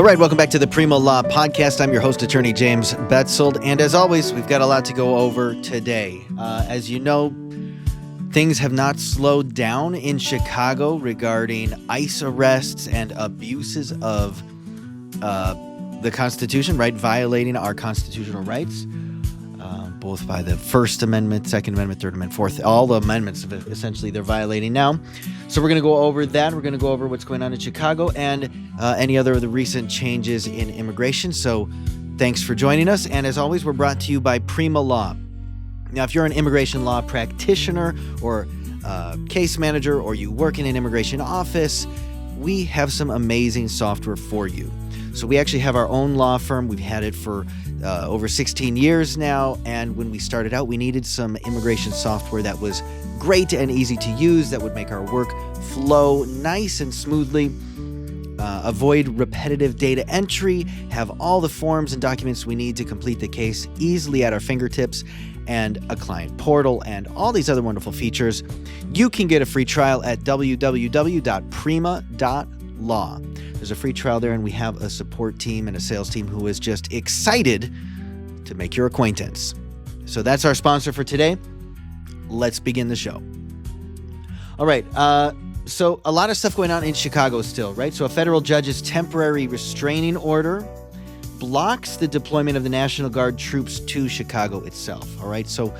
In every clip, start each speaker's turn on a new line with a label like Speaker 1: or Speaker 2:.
Speaker 1: All right, welcome back to the Prima Law Podcast. I'm your host, Attorney James Betzold, and as always, we've got a lot to go over today. As you know, things have not slowed down in Chicago regarding ICE arrests and abuses of the Constitution, right? Violating our constitutional rights, both by the First Amendment, Second Amendment, Third Amendment, Fourth, all the amendments, essentially, they're violating now. So we're going to go over that. We're going to go over what's going on in Chicago and any other of the recent changes in immigration. So thanks for joining us. And as always, we're brought to you by Prima Law. Now, if you're an immigration law practitioner or case manager, or you work in an immigration office, we have some amazing software for you. So we actually have our own law firm. We've had it for over 16 years now. And when we started out, we needed some immigration software that was great and easy to use, that would make our work flow nice and smoothly, avoid repetitive data entry, have all the forms and documents we need to complete the case easily at our fingertips, and a client portal, and all these other wonderful features. You can get a free trial at www.prima.law. There's a free trial there, and we have a support team and a sales team who is just excited to make your acquaintance. So that's our sponsor for today. Let's begin the show. All right, so a lot of stuff going on in Chicago still, right? So a federal judge's temporary restraining order blocks the deployment of the National Guard troops to Chicago itself, all right? So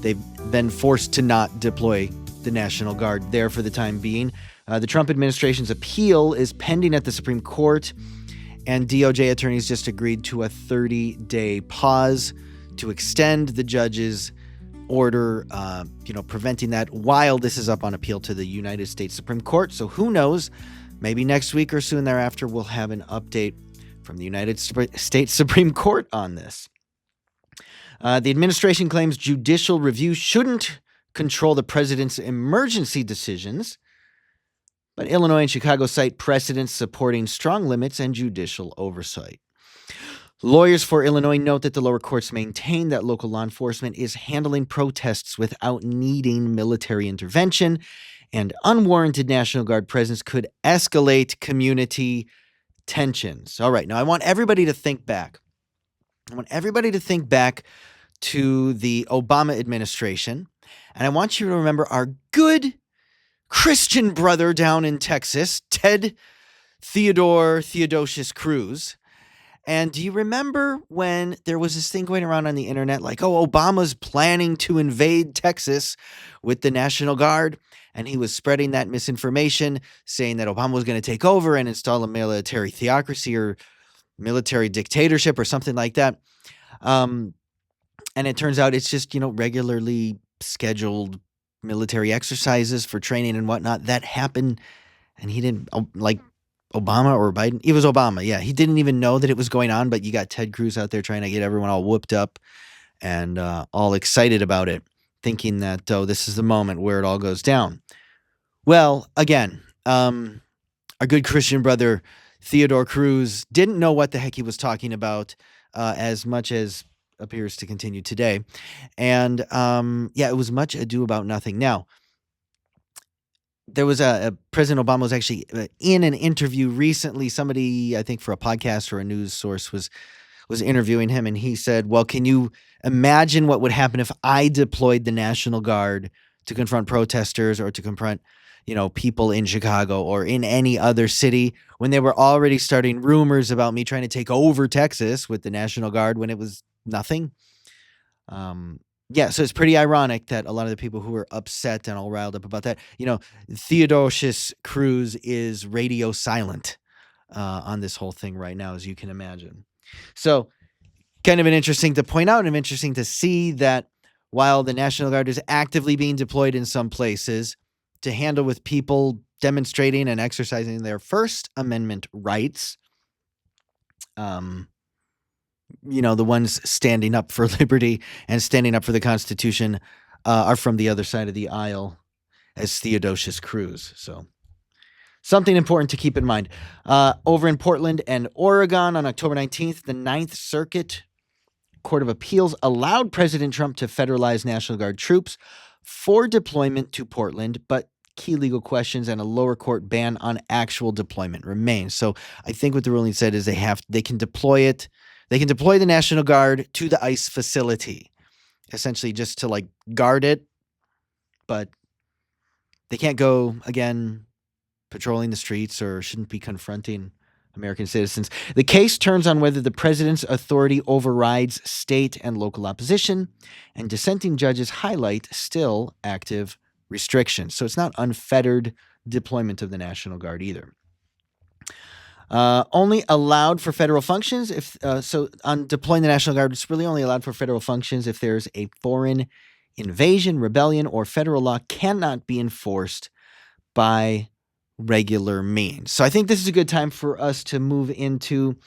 Speaker 1: they've been forced to not deploy the National Guard there for the time being. The Trump administration's appeal is pending at the Supreme Court, and DOJ attorneys just agreed to a 30-day pause to extend the judge's order, preventing that while this is up on appeal to the United States Supreme Court. So who knows, maybe next week or soon thereafter, we'll have an update from the United States Supreme Court on this. The administration claims judicial review shouldn't control the president's emergency decisions, but Illinois and Chicago cite precedents supporting strong limits and judicial oversight. Lawyers for Illinois note that the lower courts maintain that local law enforcement is handling protests without needing military intervention, and unwarranted National Guard presence could escalate community tensions. All right, now I want everybody to think back. To the Obama administration, and I want you to remember our good Christian brother down in Texas, Ted Theodosius Cruz. And do you remember when there was this thing going around on the internet like, oh, Obama's planning to invade Texas with the National Guard? And he was spreading that misinformation, saying that Obama was going to take over and install a military theocracy or military dictatorship or something like that. And it turns out it's just, regularly scheduled military exercises for training and whatnot that happened. And he didn't, like Obama or Biden. It was Obama. Yeah. He didn't even know that it was going on, but you got Ted Cruz out there trying to get everyone all whooped up and all excited about it, thinking that, this is the moment where it all goes down. Well, again, our good Christian brother, Theodore Cruz, didn't know what the heck he was talking about as much as appears to continue today. And it was much ado about nothing. Now, there was President Obama was actually in an interview recently. Somebody, I think for a podcast or a news source, was interviewing him, and he said, well, can you imagine what would happen if I deployed the National Guard to confront protesters or to confront, people in Chicago or in any other city when they were already starting rumors about me trying to take over Texas with the National Guard when it was nothing? So it's pretty ironic that a lot of the people who are upset and all riled up about that, Theodosius Cruz is radio silent on this whole thing right now, as you can imagine. So kind of an interesting to point out and interesting to see that while the National Guard is actively being deployed in some places to handle with people demonstrating and exercising their First Amendment rights, the ones standing up for liberty and standing up for the Constitution are from the other side of the aisle as Theodosius Cruz. So something important to keep in mind. Over in Portland and Oregon on October 19th, the Ninth Circuit Court of Appeals allowed President Trump to federalize National Guard troops for deployment to Portland, but key legal questions and a lower court ban on actual deployment remains. So I think what the ruling said is they can deploy it. They can deploy the National Guard to the ICE facility, essentially just to like guard it, but they can't go again patrolling the streets or shouldn't be confronting American citizens. The case turns on whether the president's authority overrides state and local opposition, and dissenting judges highlight still active restrictions. So it's not unfettered deployment of the National Guard either. Only allowed for federal functions so on deploying the National Guard, it's really only allowed for federal functions if there's a foreign invasion, rebellion, or federal law cannot be enforced by regular means. So I think this is a good time for us to move into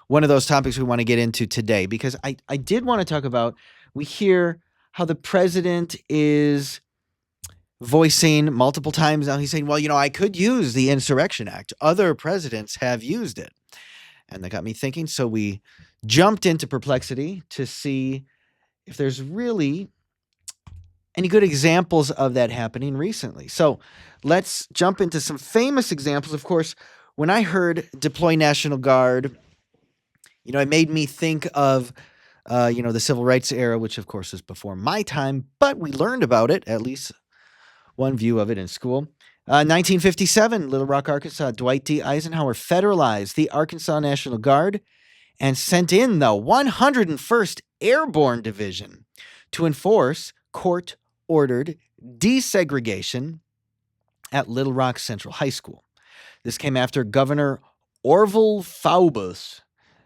Speaker 1: one of those topics we want to get into today, because I did want to talk about, we hear how the president is voicing multiple times now. He's saying, well, I could use the Insurrection Act. Other presidents have used it. And that got me thinking. So we jumped into Perplexity to see if there's really any good examples of that happening recently. So let's jump into some famous examples. Of course, when I heard deploy National Guard, it made me think of, the Civil Rights era, which of course is before my time, but we learned about it, at least one view of it in school. 1957, Little Rock, Arkansas, Dwight D. Eisenhower federalized the Arkansas National Guard and sent in the 101st Airborne Division to enforce court-ordered desegregation at Little Rock Central High School. This came after Governor Orville Faubus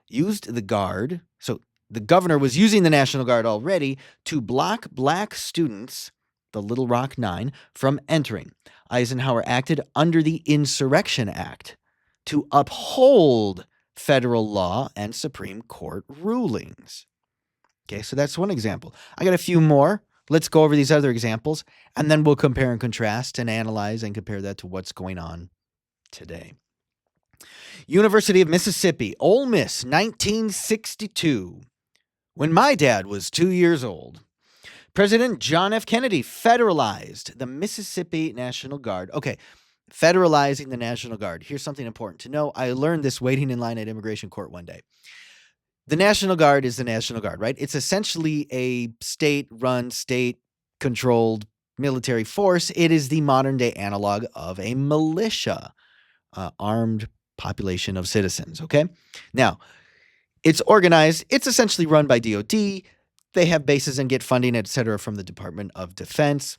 Speaker 1: used the Guard. So the governor was using the National Guard already to block black students, the Little Rock Nine, from entering. Eisenhower acted under the Insurrection Act to uphold federal law and Supreme Court rulings. Okay, so that's one example. I got a few more. Let's go over these other examples, and then we'll compare and contrast and analyze and compare that to what's going on today. University of Mississippi, Ole Miss, 1962. When my dad was 2 years old, President John F. Kennedy federalized the Mississippi National Guard. Okay, federalizing the National Guard. Here's something important to know. I learned this waiting in line at immigration court one day. The National Guard is the National Guard, right? It's essentially a state-run, state-controlled military force. It is the modern-day analog of a militia, armed population of citizens, okay? Now, it's organized. It's essentially run by DOD. They have bases and get funding, et cetera, from the Department of Defense.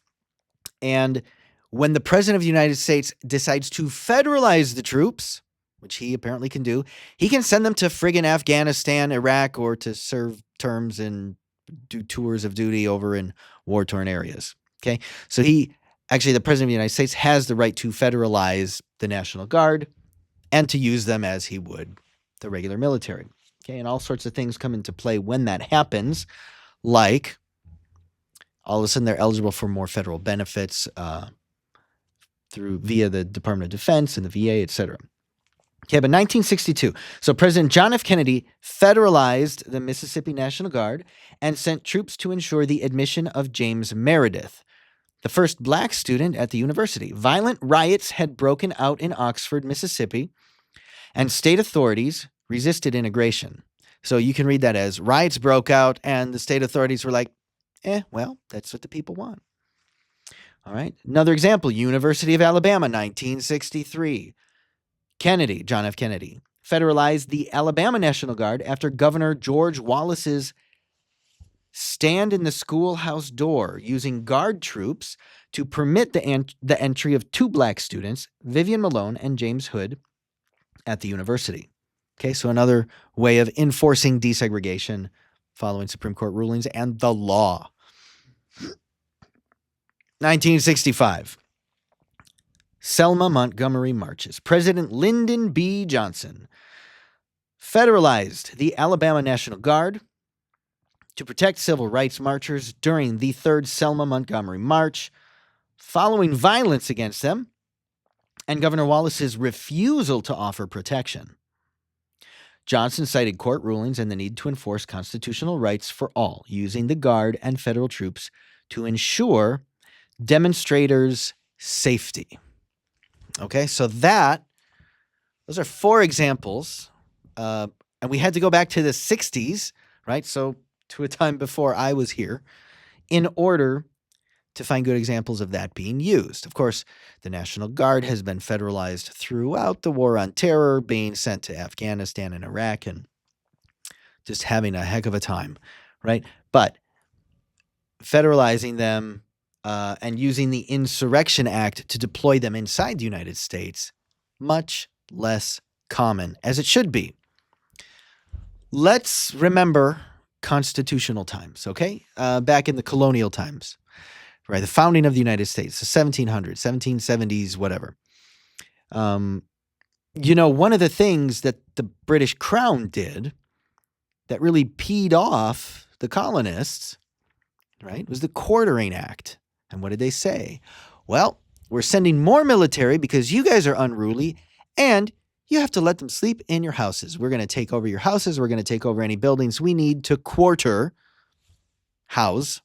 Speaker 1: And when the President of the United States decides to federalize the troops, which he apparently can do, he can send them to friggin' Afghanistan, Iraq, or to serve terms and do tours of duty over in war-torn areas. Okay? So the President of the United States has the right to federalize the National Guard and to use them as he would the regular military. Okay? And all sorts of things come into play when that happens, like all of a sudden they're eligible for more federal benefits via the Department of Defense and the VA, et cetera. Okay, but 1962. So President John F. Kennedy federalized the Mississippi National Guard and sent troops to ensure the admission of James Meredith, the first black student at the university. Violent riots had broken out in Oxford, Mississippi, and state authorities resisted integration. So you can read that as riots broke out and the state authorities were like, well, that's what the people want. All right. Another example, University of Alabama, 1963. John F. Kennedy, federalized the Alabama National Guard after Governor George Wallace's stand in the schoolhouse door using guard troops to permit the entry of two black students, Vivian Malone and James Hood, at the university. Okay, so another way of enforcing desegregation following Supreme Court rulings and the law. 1965. Selma Montgomery marches. President Lyndon B. Johnson federalized the Alabama National Guard to protect civil rights marchers during the Third Selma Montgomery March, following violence against them, and Governor Wallace's refusal to offer protection. Johnson cited court rulings and the need to enforce constitutional rights for all, using the Guard and federal troops to ensure demonstrators' safety. Okay, so those are 4 examples. And we had to go back to the 60s, right? So to a time before I was here, in order to find good examples of that being used. Of course, the National Guard has been federalized throughout the War on Terror, being sent to Afghanistan and Iraq and just having a heck of a time, right? But federalizing them and using the Insurrection Act to deploy them inside the United States, much less common, as it should be. Let's remember constitutional times, okay? Back in the colonial times, right? The founding of the United States, the 1700s, 1770s, whatever. One of the things that the British Crown did that really peed off the colonists, right, was the Quartering Act. And what did they say? Well, we're sending more military because you guys are unruly, and you have to let them sleep in your houses. We're going to take over your houses. We're going to take over any buildings we need to house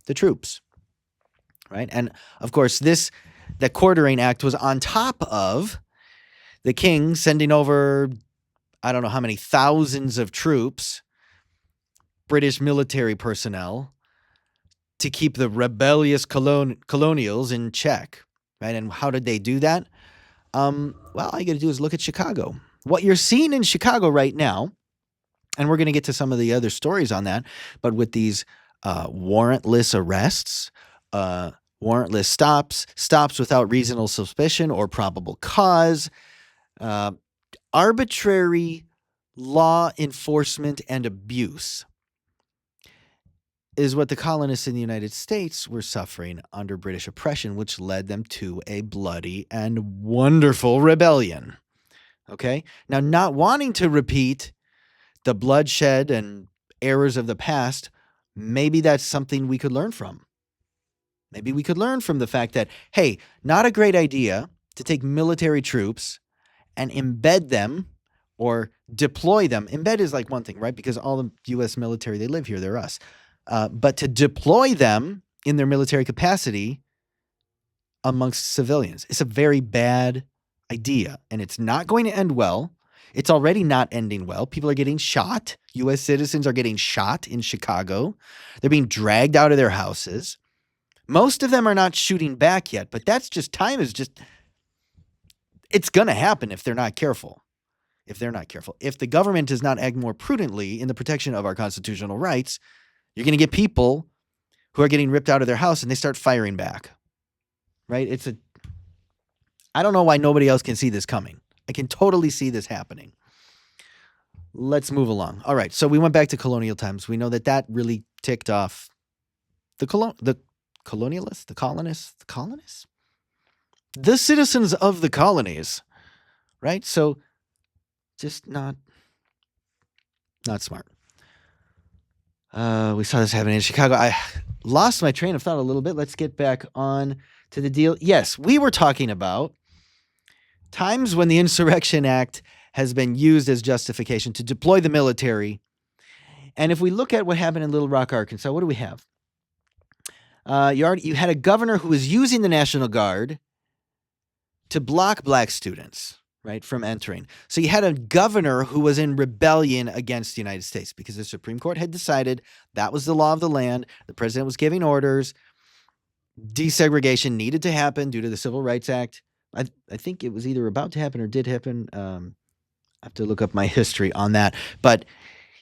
Speaker 1: the troops, right? And of course, the Quartering Act was on top of the king sending over, I don't know how many thousands of troops, British military personnel, to keep the rebellious colonials in check, right? And how did they do that? Well, all you got to do is look at Chicago. What you're seeing in Chicago right now, and we're going to get to some of the other stories on that, but with these warrantless arrests, warrantless stops without reasonable suspicion or probable cause, arbitrary law enforcement and abuse is what the colonists in the United States were suffering under British oppression, which led them to a bloody and wonderful rebellion. Okay? Now, not wanting to repeat the bloodshed and errors of the past, maybe that's something we could learn from. Maybe we could learn from the fact that, hey, not a great idea to take military troops and embed them or deploy them. Embed is like one thing, right? Because all the U.S. military, they live here, they're us. But to deploy them in their military capacity amongst civilians, it's a very bad idea, and it's not going to end well. It's already not ending well. People are getting shot. U.S. citizens are getting shot in Chicago. They're being dragged out of their houses. Most of them are not shooting back yet, but it's going to happen if they're not careful. If the government does not act more prudently in the protection of our constitutional rights, you're going to get people who are getting ripped out of their house and they start firing back, right? I don't know why nobody else can see this coming. I can totally see this happening. Let's move along. All right. So we went back to colonial times. We know that really ticked off the colonialists, the colonists, the citizens of the colonies, right? So just not smart. We saw this happening in Chicago. I lost my train of thought a little bit. Let's get back on to the deal. Yes, we were talking about times when the Insurrection Act has been used as justification to deploy the military. And if we look at what happened in Little Rock, Arkansas, what do we have? You had a governor who was using the National Guard to block black students, right, from entering. So you had a governor who was in rebellion against the United States because the Supreme Court had decided that was the law of the land. The president was giving orders. Desegregation needed to happen due to the Civil Rights Act. I think it was either about to happen or did happen. I have to look up my history on that. But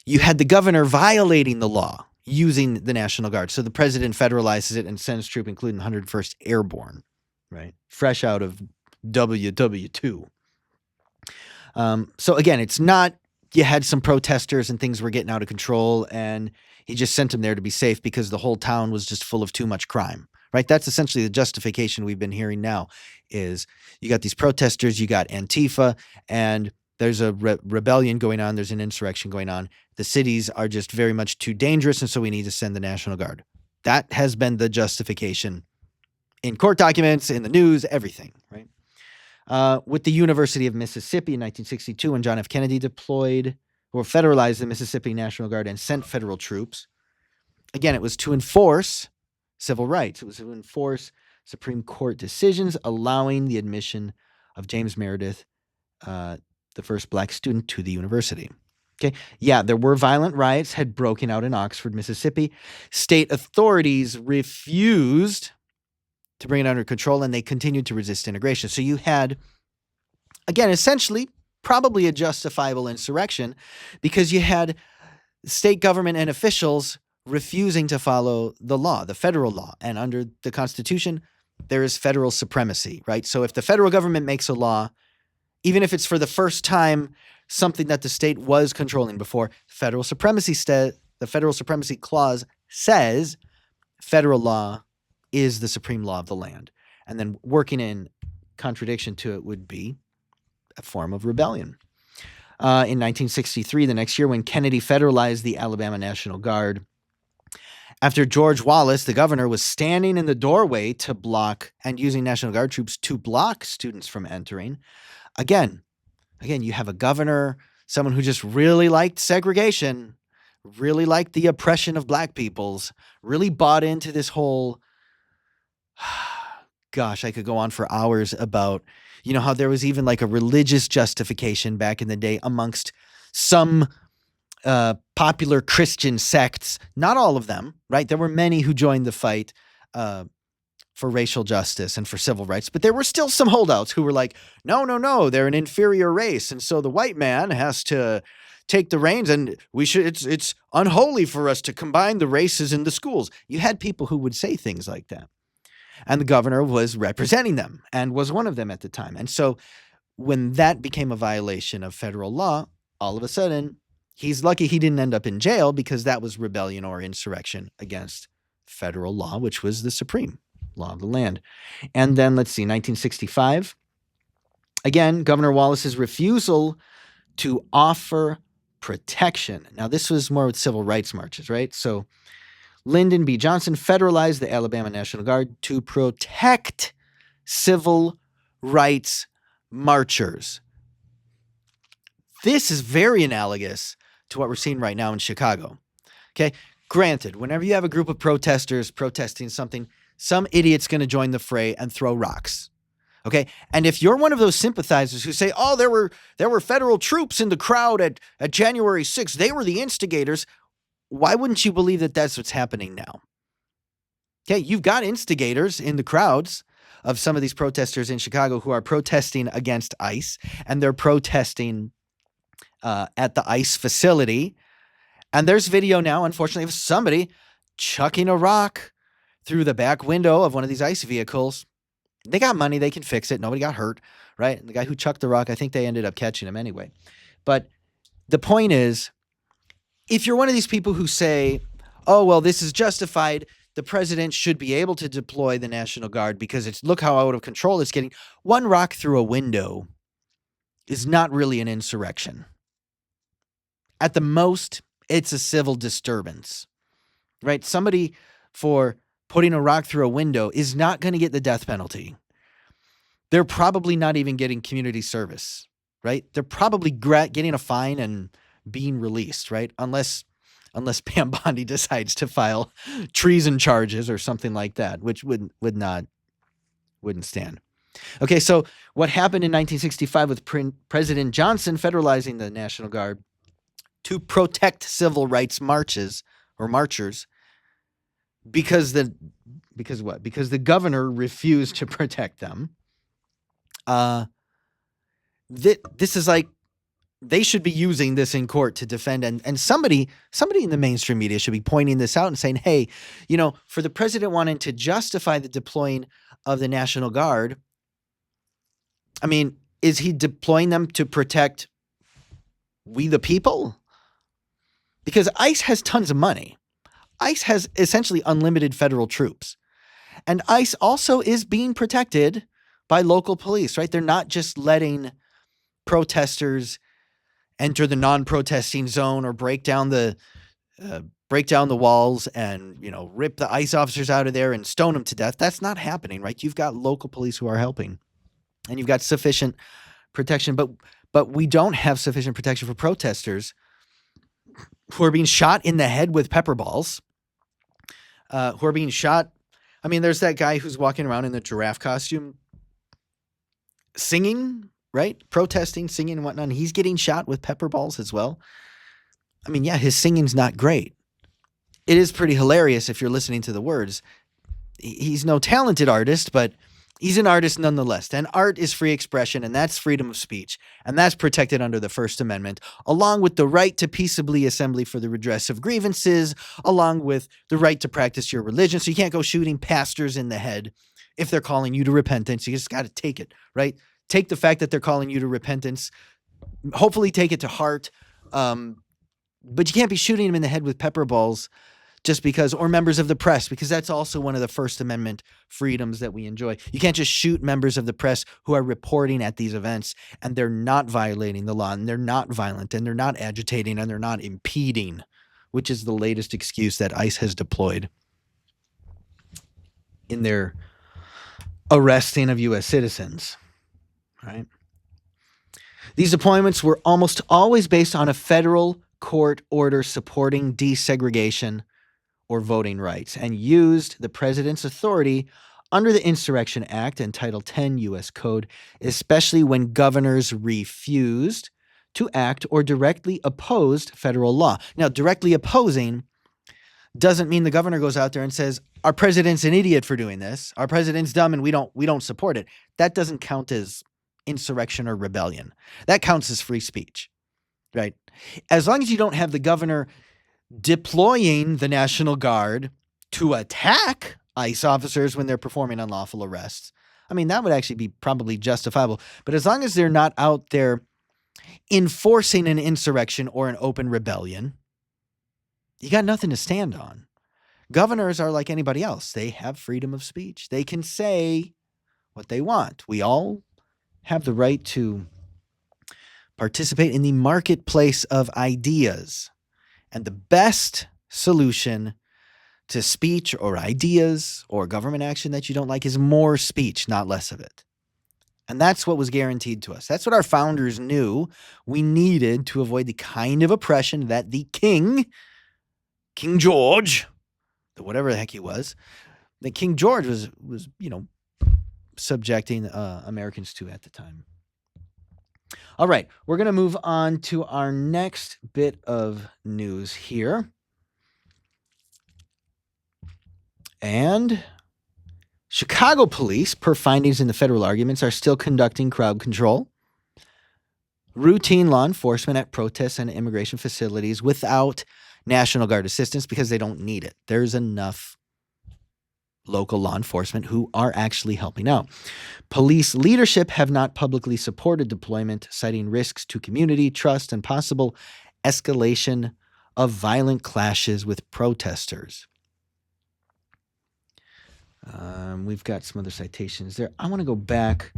Speaker 1: you had the governor violating the law using the National Guard. So the president federalizes it and sends troops, including 101st Airborne, right? Fresh out of WW2. So again, it's not you had some protesters and things were getting out of control and he just sent them there to be safe because the whole town was just full of too much crime, right? That's essentially the justification we've been hearing now is you got these protesters, you got Antifa, and there's a rebellion going on. There's an insurrection going on. The cities are just very much too dangerous, and so we need to send the National Guard. That has been the justification in court documents, in the news, everything, right? With the University of Mississippi in 1962, when John F. Kennedy deployed or federalized the Mississippi National Guard and sent federal troops. Again, it was to enforce civil rights. It was to enforce Supreme Court decisions allowing the admission of James Meredith, the first black student, to the university. Okay. Yeah, there were violent riots had broken out in Oxford, Mississippi. State authorities refused to bring it under control, and they continued to resist integration. So you had, again, essentially probably a justifiable insurrection because you had state government and officials refusing to follow the law, the federal law. And under the Constitution, there is federal supremacy, right? So if the federal government makes a law, even if it's for the first time something that the state was controlling before, the federal supremacy clause says federal law is the supreme law of the land. And then working in contradiction to it would be a form of rebellion. In 1963, the next year, when Kennedy federalized the Alabama National Guard, after George Wallace, the governor, was standing in the doorway to block and using National Guard troops to block students from entering, again, you have a governor, someone who just really liked segregation, really liked the oppression of black peoples, really bought into this whole, gosh, I could go on for hours about, how there was even like a religious justification back in the day amongst some popular Christian sects. Not all of them, right? There were many who joined the fight for racial justice and for civil rights, but there were still some holdouts who were like, no, they're an inferior race, and so the white man has to take the reins, and it's unholy for us to combine the races in the schools. You had people who would say things like that. And the governor was representing them and was one of them at the time. And so when that became a violation of federal law, all of a sudden, he's lucky he didn't end up in jail because that was rebellion or insurrection against federal law, which was the supreme law of the land. And then, 1965. Again, Governor Wallace's refusal to offer protection. Now, this was more with civil rights marches, right? So Lyndon B. Johnson federalized the Alabama National Guard to protect civil rights marchers. This is very analogous to what we're seeing right now in Chicago. Okay, granted, whenever you have a group of protesters protesting something, some idiot's going to join the fray and throw rocks. Okay, and if you're one of those sympathizers who say, "Oh, there were federal troops in the crowd at January 6th, they were the instigators," why wouldn't you believe that that's what's happening now? Okay, you've got instigators in the crowds of some of these protesters in Chicago who are protesting against ICE, and they're protesting at the ICE facility. And there's video now, unfortunately, of somebody chucking a rock through the back window of one of these ICE vehicles. They got money. They can fix it. Nobody got hurt, right? And the guy who chucked the rock, I think they ended up catching him anyway. But the point is, if you're one of these people who say, "Oh, well, this is justified. The president should be able to deploy the National Guard because look how out of control it's getting." One rock through a window is not really an insurrection. At the most, it's a civil disturbance, right? Somebody for putting a rock through a window is not going to get the death penalty. They're probably not even getting community service, right? They're probably getting a fine and being released, right? Unless Pam Bondi decides to file treason charges or something like that, which wouldn't stand. Okay, so what happened in 1965 with President Johnson federalizing the National Guard to protect civil rights marchers because the governor refused to protect them. This is like, they should be using this in court to defend, and somebody in the mainstream media should be pointing this out and saying, hey, for the president wanting to justify the deploying of the National Guard, I mean, is he deploying them to protect we the people? Because ICE has tons of money. ICE has essentially unlimited federal troops. And ICE also is being protected by local police, right? They're not just letting protesters enter the non-protesting zone or break down the walls and, rip the ICE officers out of there and stone them to death. That's not happening, right? You've got local police who are helping, and you've got sufficient protection, but we don't have sufficient protection for protesters who are being shot in the head with pepper balls, who are being shot I mean, there's that guy who's walking around in the giraffe costume singing, right? Protesting, singing and whatnot. And he's getting shot with pepper balls as well. I mean, yeah, his singing's not great. It is pretty hilarious if you're listening to the words. He's no talented artist, but he's an artist nonetheless. And art is free expression, and that's freedom of speech. And that's protected under the First Amendment, along with the right to peaceably assembly for the redress of grievances, along with the right to practice your religion. So you can't go shooting pastors in the head if they're calling you to repentance. You just got to take it, right? Take the fact that they're calling you to repentance. Hopefully take it to heart. But you can't be shooting them in the head with pepper balls just because, or members of the press, because that's also one of the First Amendment freedoms that we enjoy. You can't just shoot members of the press who are reporting at these events and they're not violating the law and they're not violent and they're not agitating and they're not impeding, which is the latest excuse that ICE has deployed in their arresting of U.S. citizens, right? These appointments were almost always based on a federal court order supporting desegregation or voting rights and used the president's authority under the Insurrection Act and Title 10 U.S. Code, especially when governors refused to act or directly opposed federal law. Now, directly opposing doesn't mean the governor goes out there and says, our president's an idiot for doing this. Our president's dumb and we don't support it. That doesn't count as insurrection or rebellion. That counts as free speech, right? As long as you don't have the governor deploying the National Guard to attack ICE officers when they're performing unlawful arrests, I mean, that would actually be probably justifiable. But as long as they're not out there enforcing an insurrection or an open rebellion, you got nothing to stand on. Governors are like anybody else. They have freedom of speech. They can say what they want. We all have the right to participate in the marketplace of ideas. And the best solution to speech or ideas or government action that you don't like is more speech, not less of it. And that's what was guaranteed to us. That's what our founders knew we needed to avoid the kind of oppression that the King George, whatever the heck he was, that King George was subjecting Americans to at the time. All right, we're going to move on to our next bit of news here. And Chicago police, per findings in the federal arguments, are still conducting crowd control, routine law enforcement at protests and immigration facilities without National Guard assistance because they don't need it. There's enough local law enforcement who are actually helping out. Police leadership have not publicly supported deployment, citing risks to community trust and possible escalation of violent clashes with protesters. We've got some other citations there. I want to go back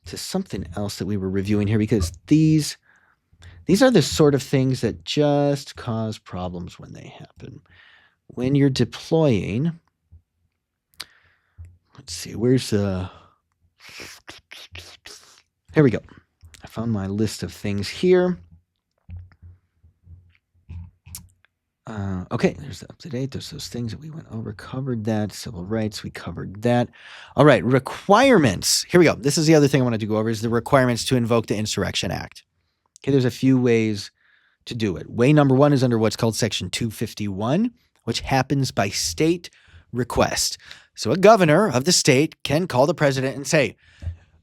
Speaker 1: to something else that we were reviewing here because these are the sort of things that just cause problems when they happen. When you're deploying, let's see, where's here we go. I found my list of things here. Okay, there's the up-to-date. There's those things that we went over, covered that. Civil rights, we covered that. All right, requirements. Here we go. This is the other thing I wanted to go over is the requirements to invoke the Insurrection Act. Okay, there's a few ways to do it. Way number one is under what's called Section 251, which happens by state request. So a governor of the state can call the president and say,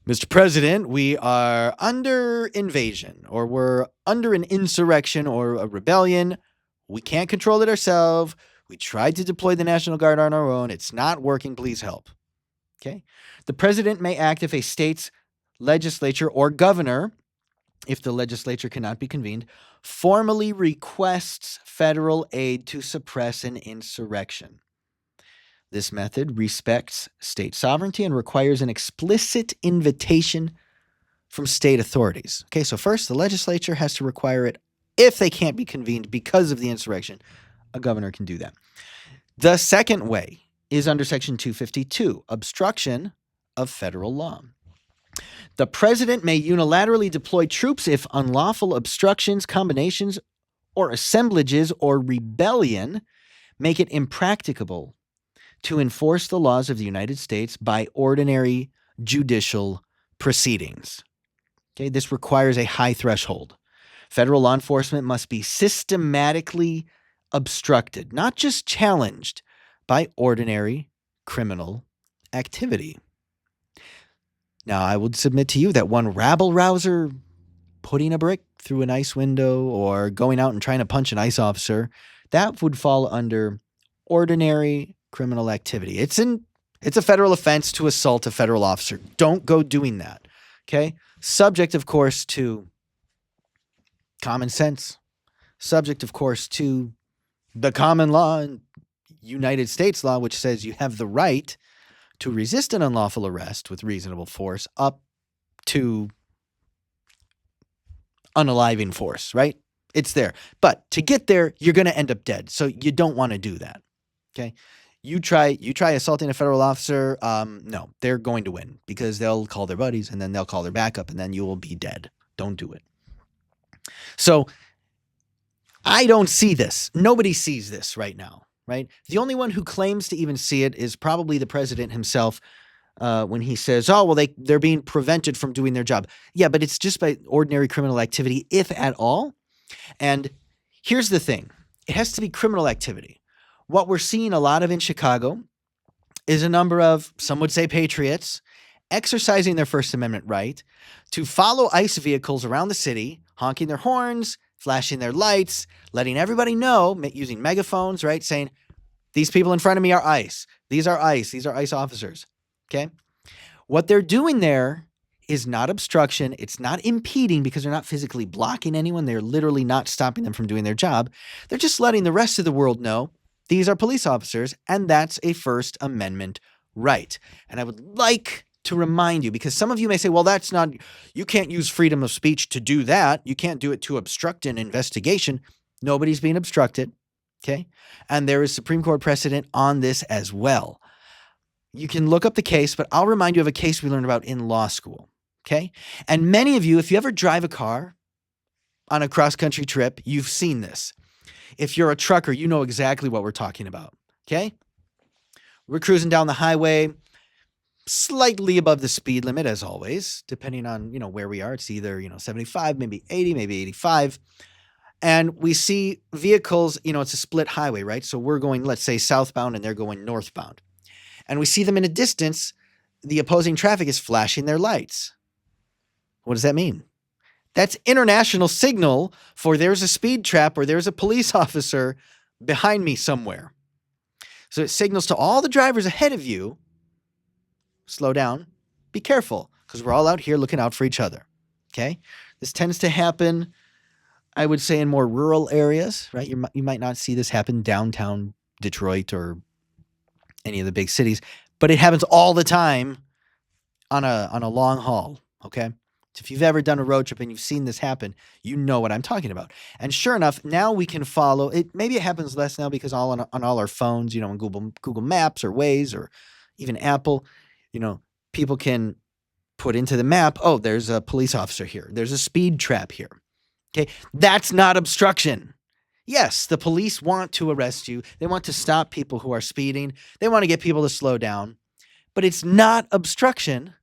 Speaker 1: Mr. President, we are under invasion or we're under an insurrection or a rebellion. We can't control it ourselves. We tried to deploy the National Guard on our own. It's not working. Please help. Okay. The president may act if a state's legislature or governor, if the legislature cannot be convened, formally requests federal aid to suppress an insurrection. This method respects state sovereignty and requires an explicit invitation from state authorities. Okay, so first, the legislature has to require it if they can't be convened because of the insurrection. A governor can do that. The second way is under Section 252, obstruction of federal law. The president may unilaterally deploy troops if unlawful obstructions, combinations, or assemblages or rebellion make it impracticable to enforce the laws of the United States by ordinary judicial proceedings. Okay, this requires a high threshold. Federal law enforcement must be systematically obstructed, not just challenged, by ordinary criminal activity. Now, I would submit to you that one rabble-rouser putting a brick through an ICE window or going out and trying to punch an ICE officer, that would fall under ordinary criminal activity. It's a federal offense to assault a federal officer. Don't go doing that, okay? Subject, of course, to common sense. Subject, of course, to the common law and United States law, which says you have the right to resist an unlawful arrest with reasonable force up to unaliving force, right? It's there. But to get there, you're going to end up dead. So you don't want to do that, okay? You try assaulting a federal officer, no, they're going to win because they'll call their buddies and then they'll call their backup and then you will be dead. Don't do it. So I don't see this. Nobody sees this right now, right? The only one who claims to even see it is probably the president himself when he says, oh, well, they're being prevented from doing their job. Yeah, but it's just by ordinary criminal activity, if at all. And here's the thing. It has to be criminal activity. What we're seeing a lot of in Chicago is a number of, some would say patriots, exercising their First Amendment right to follow ICE vehicles around the city, honking their horns, flashing their lights, letting everybody know, using megaphones, right, saying, these people in front of me are ICE. These are ICE. These are ICE officers, okay? What they're doing there is not obstruction. It's not impeding because they're not physically blocking anyone. They're literally not stopping them from doing their job. They're just letting the rest of the world know these are police officers, and that's a First Amendment right. And I would like to remind you, because some of you may say, well, that's not, you can't use freedom of speech to do that. You can't do it to obstruct an investigation. Nobody's being obstructed, okay? And there is Supreme Court precedent on this as well. You can look up the case, but I'll remind you of a case we learned about in law school, okay? And many of you, if you ever drive a car on a cross-country trip, you've seen this. If you're a trucker, you know exactly what we're talking about, okay? We're cruising down the highway, slightly above the speed limit, as always, depending on, where we are. It's either, 75, maybe 80, maybe 85. And we see vehicles, it's a split highway, right? So we're going, let's say, southbound and they're going northbound. And we see them in a distance. The opposing traffic is flashing their lights. What does that mean? That's international signal for there's a speed trap or there's a police officer behind me somewhere. So it signals to all the drivers ahead of you, slow down, be careful, because we're all out here looking out for each other, okay? This tends to happen, I would say, in more rural areas, right? You might not see this happen downtown Detroit or any of the big cities, but it happens all the time on a long haul, okay? If you've ever done a road trip and you've seen this happen, you know what I'm talking about. And sure enough, now we can follow it. Maybe it happens less now because on all our phones, on Google Maps or Waze or even Apple, people can put into the map, oh, there's a police officer here. There's a speed trap here. Okay, that's not obstruction. Yes, the police want to arrest you. They want to stop people who are speeding. They want to get people to slow down. But it's not obstruction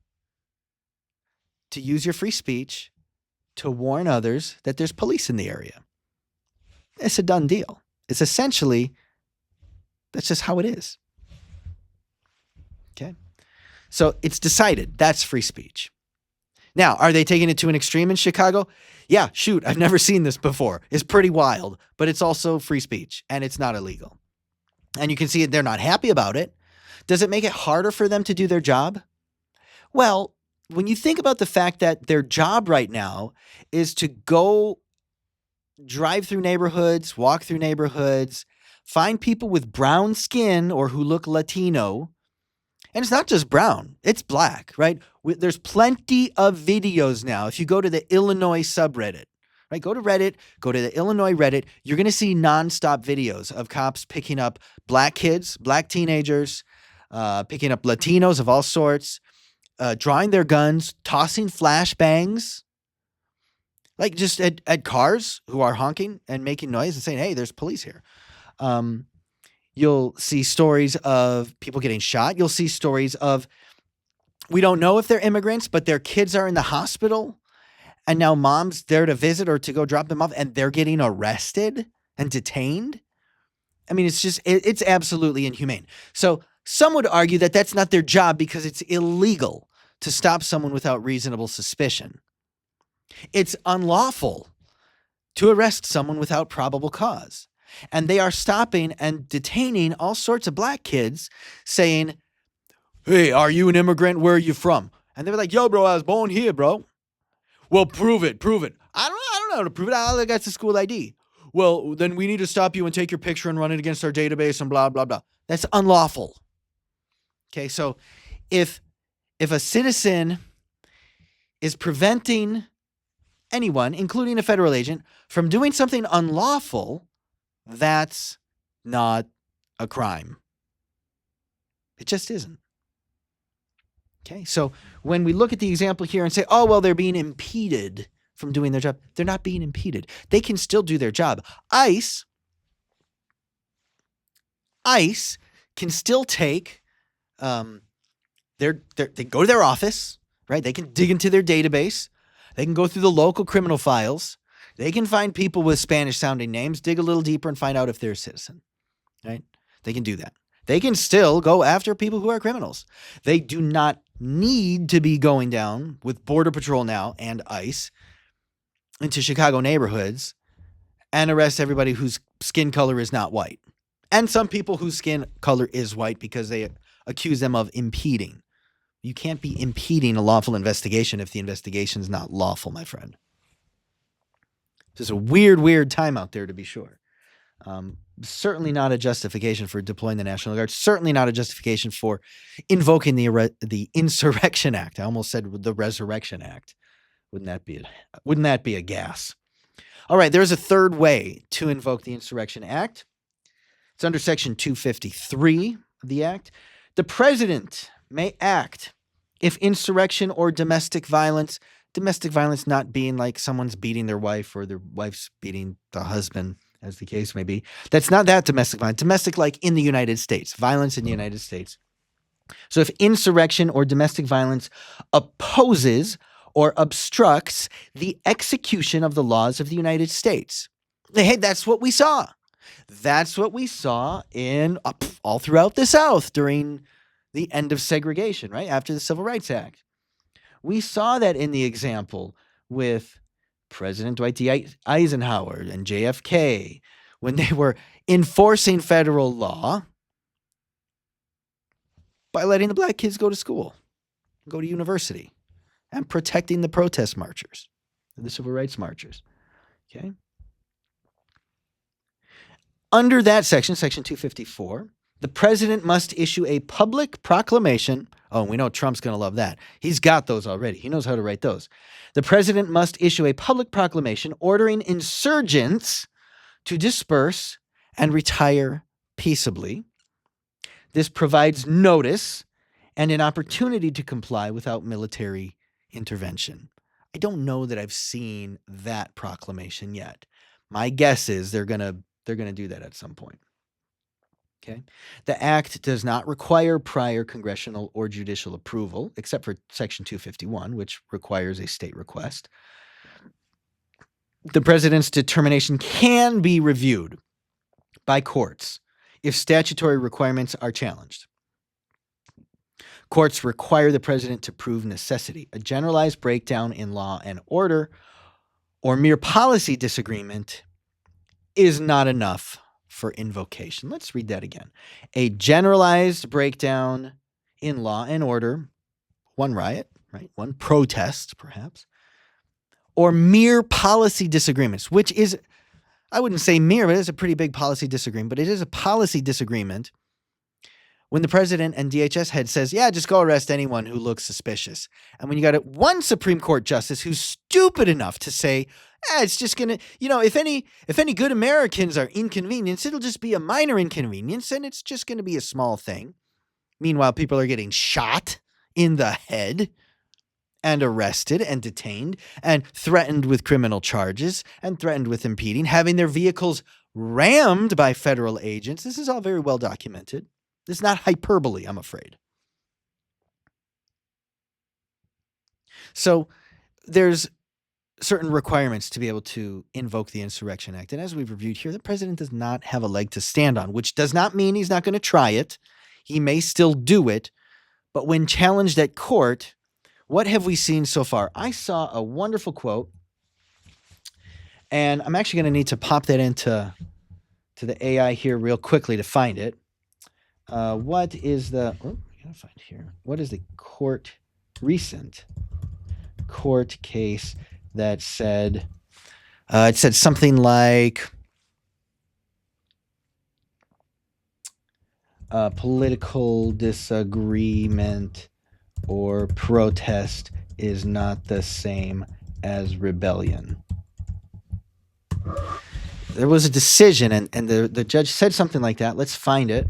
Speaker 1: to use your free speech to warn others that there's police in the area. It's a done deal. It's essentially, that's just how it is. Okay? So it's decided that's free speech. Now, are they taking it to an extreme in Chicago? Yeah, shoot, I've never seen this before. It's pretty wild, but it's also free speech and it's not illegal. And you can see they're not happy about it. Does it make it harder for them to do their job? Well, when you think about the fact that their job right now is to go drive through neighborhoods, walk through neighborhoods, find people with brown skin or who look Latino. And it's not just brown, it's black, right? There's plenty of videos now. If you go to the Illinois subreddit, right? Go to Reddit, go to the Illinois Reddit, you're going to see nonstop videos of cops picking up black kids, black teenagers, picking up Latinos of all sorts, drawing their guns, tossing flashbangs, like just at cars who are honking and making noise and saying, hey, there's police here. You'll see stories of people getting shot. You'll see stories of, we don't know if they're immigrants, but their kids are in the hospital. And now mom's there to visit or to go drop them off, and they're getting arrested and detained. I mean, it's absolutely inhumane. So some would argue that that's not their job because it's illegal to stop someone without reasonable suspicion. It's unlawful to arrest someone without probable cause. And they are stopping and detaining all sorts of black kids saying, "Hey, are you an immigrant? Where are you from?" And they're like, "Yo, bro, I was born here, bro." "Well, prove it. I don't know how to prove it. All I got's a school ID." "Well, then we need to stop you and take your picture and run it against our database and blah, blah, blah." That's unlawful. Okay, so if a citizen is preventing anyone, including a federal agent, from doing something unlawful, that's not a crime. It just isn't. Okay, so when we look at the example here and say, oh, well, they're being impeded from doing their job, they're not being impeded. They can still do their job. ICE can still take they go to their office, right? They can dig into their database. They can go through the local criminal files. They can find people with Spanish-sounding names, dig a little deeper, and find out if they're a citizen, right? They can do that. They can still go after people who are criminals. They do not need to be going down with Border Patrol now and ICE into Chicago neighborhoods and arrest everybody whose skin color is not white. And some people whose skin color is white because they accuse them of impeding. You can't be impeding a lawful investigation if the investigation is not lawful, my friend. It's a weird time out there, to be sure. Certainly not a justification for deploying the National Guard. Certainly not a justification for invoking the Insurrection Act. I almost said the Resurrection Act. Wouldn't that be a gas? All right, there's a third way to invoke the Insurrection Act. It's under Section 253 of the Act. The president may act if insurrection or domestic violence not being like someone's beating their wife or their wife's beating the husband, as the case may be. That's not that domestic violence. Domestic like in the United States, violence in the United States. So if insurrection or domestic violence opposes or obstructs the execution of the laws of the United States. Hey, that's what we saw. That's what we saw in all throughout the South during the end of segregation, right? After the Civil Rights Act. We saw that in the example with President Dwight D. Eisenhower and JFK when they were enforcing federal law by letting the black kids go to school, go to university, and protecting the protest marchers, the civil rights marchers. Okay? Under that section, Section 254, the president must issue a public proclamation. Oh, we know Trump's going to love that. He's got those already. He knows how to write those. The president must issue a public proclamation ordering insurgents to disperse and retire peaceably. This provides notice and an opportunity to comply without military intervention. I don't know that I've seen that proclamation yet. My guess is they're going to do that at some point. Okay. The act does not require prior congressional or judicial approval, except for Section 251, which requires a state request. The president's determination can be reviewed by courts if statutory requirements are challenged. Courts require the president to prove necessity. A generalized breakdown in law and order or mere policy disagreement is not enough for invocation. Let's read that again. A generalized breakdown in law and order, one riot, right? One protest, perhaps, or mere policy disagreements, which is, I wouldn't say mere, but it is a pretty big policy disagreement, but it is a policy disagreement when the president and DHS head says, yeah, just go arrest anyone who looks suspicious. And when you got one Supreme Court justice who's stupid enough to say, it's just going to, if any good Americans are inconvenienced, it'll just be a minor inconvenience and it's just going to be a small thing. Meanwhile, people are getting shot in the head and arrested and detained and threatened with criminal charges and threatened with impeding, having their vehicles rammed by federal agents. This is all very well documented. This is not hyperbole, I'm afraid. So there's certain requirements to be able to invoke the Insurrection Act. And as we've reviewed here, the president does not have a leg to stand on, which does not mean he's not going to try it. He may still do it. But when challenged at court, what have we seen so far? I saw a wonderful quote, and I'm actually going to need to pop that into the AI here real quickly to find it. What is the recent court case that said, it said something like political disagreement or protest is not the same as rebellion. There was a decision, and the judge said something like that. Let's find it.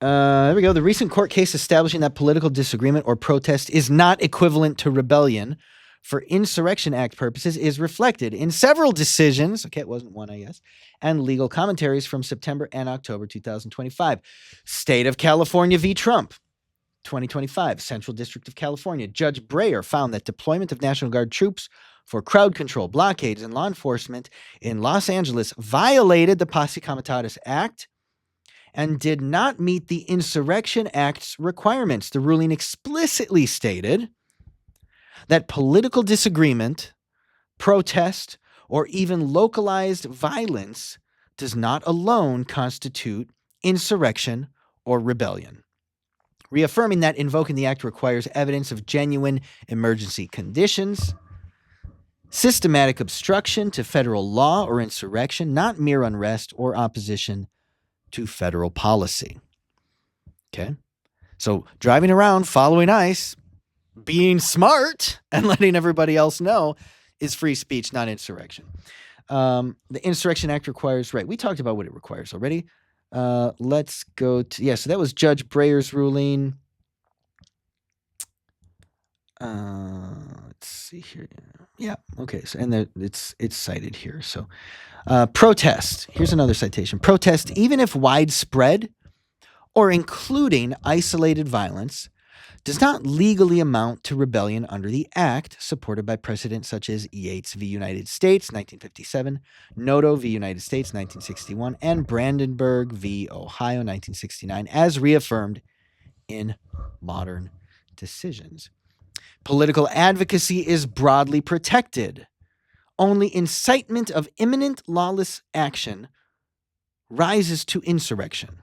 Speaker 1: There we go. The recent court case establishing that political disagreement or protest is not equivalent to rebellion for Insurrection Act purposes is reflected in several decisions. Okay, it wasn't one, I guess. And legal commentaries from September and October 2025. State of California v. Trump, 2025. Central District of California. Judge Breyer found that deployment of National Guard troops for crowd control, blockades, and law enforcement in Los Angeles violated the Posse Comitatus Act and did not meet the Insurrection Act's requirements. The ruling explicitly stated that political disagreement, protest, or even localized violence does not alone constitute insurrection or rebellion, reaffirming that invoking the act requires evidence of genuine emergency conditions, systematic obstruction to federal law or insurrection, not mere unrest or opposition to federal policy. Okay? So driving around, following ICE, being smart and letting everybody else know is free speech, not insurrection. The Insurrection Act requires, right, we talked about what it requires already. Let's go to, so that was Judge Breyer's ruling. Let's see here. Yeah, okay, so and it's cited here. So protest, here's another citation. Protest, even if widespread or including isolated violence, does not legally amount to rebellion under the Act, supported by precedents such as Yates v. United States, 1957, Noto v. United States, 1961, and Brandenburg v. Ohio, 1969, as reaffirmed in modern decisions. Political advocacy is broadly protected. Only incitement of imminent lawless action rises to insurrection.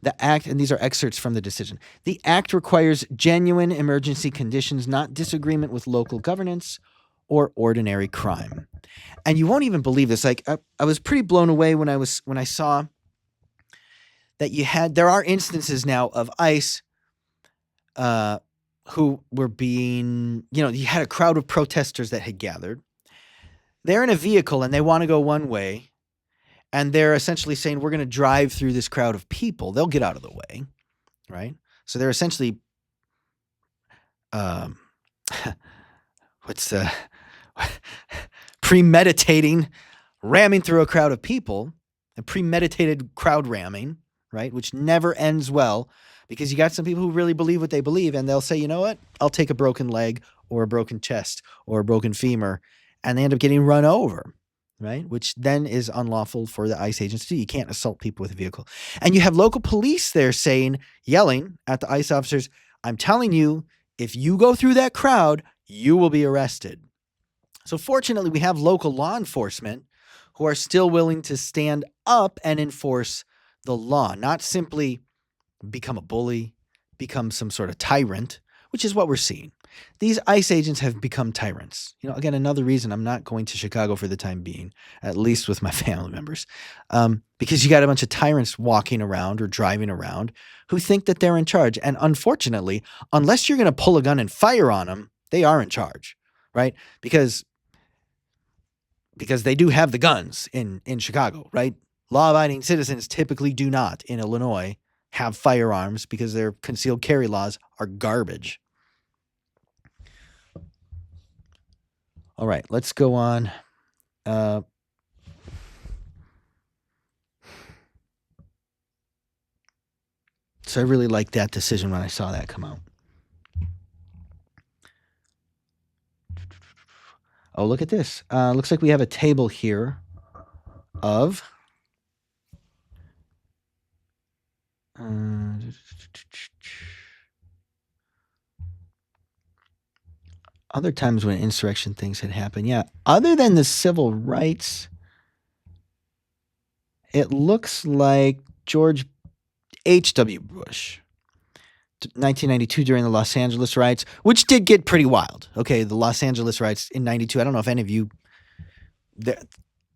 Speaker 1: The Act, and these are excerpts from the decision, the Act requires genuine emergency conditions, not disagreement with local governance or ordinary crime. And you won't even believe this. Like I was pretty blown away when I saw that there are instances now of ICE who were being, you had a crowd of protesters that had gathered. They're in a vehicle and they want to go one way. And they're essentially saying, we're going to drive through this crowd of people. They'll get out of the way, right? So they're essentially, premeditating ramming through a crowd of people, a premeditated crowd ramming, right? Which never ends well because you got some people who really believe what they believe and they'll say, you know what? I'll take a broken leg or a broken chest or a broken femur, and they end up getting run over. Right, which then is unlawful for the ICE agents to do. You can't assault people with a vehicle. And you have local police there yelling at the ICE officers, I'm telling you, if you go through that crowd, you will be arrested. So fortunately, we have local law enforcement who are still willing to stand up and enforce the law, not simply become a bully, become some sort of tyrant, which is what we're seeing. These ICE agents have become tyrants. Again, another reason I'm not going to Chicago for the time being, at least with my family members, because you got a bunch of tyrants walking around or driving around who think that they're in charge. And unfortunately, unless you're going to pull a gun and fire on them, they are in charge, right? Because they do have the guns in Chicago, right? Law-abiding citizens typically do not in Illinois have firearms because their concealed carry laws are garbage. All right, let's go on. Uh, so I really liked that decision when I saw that come out. Oh, look at this. Looks like we have a table here of other times when insurrection things had happened. Yeah, other than the civil rights, it looks like George H.W. Bush, 1992 during the Los Angeles riots, which did get pretty wild. Okay, the Los Angeles riots in 92. I don't know if any of you,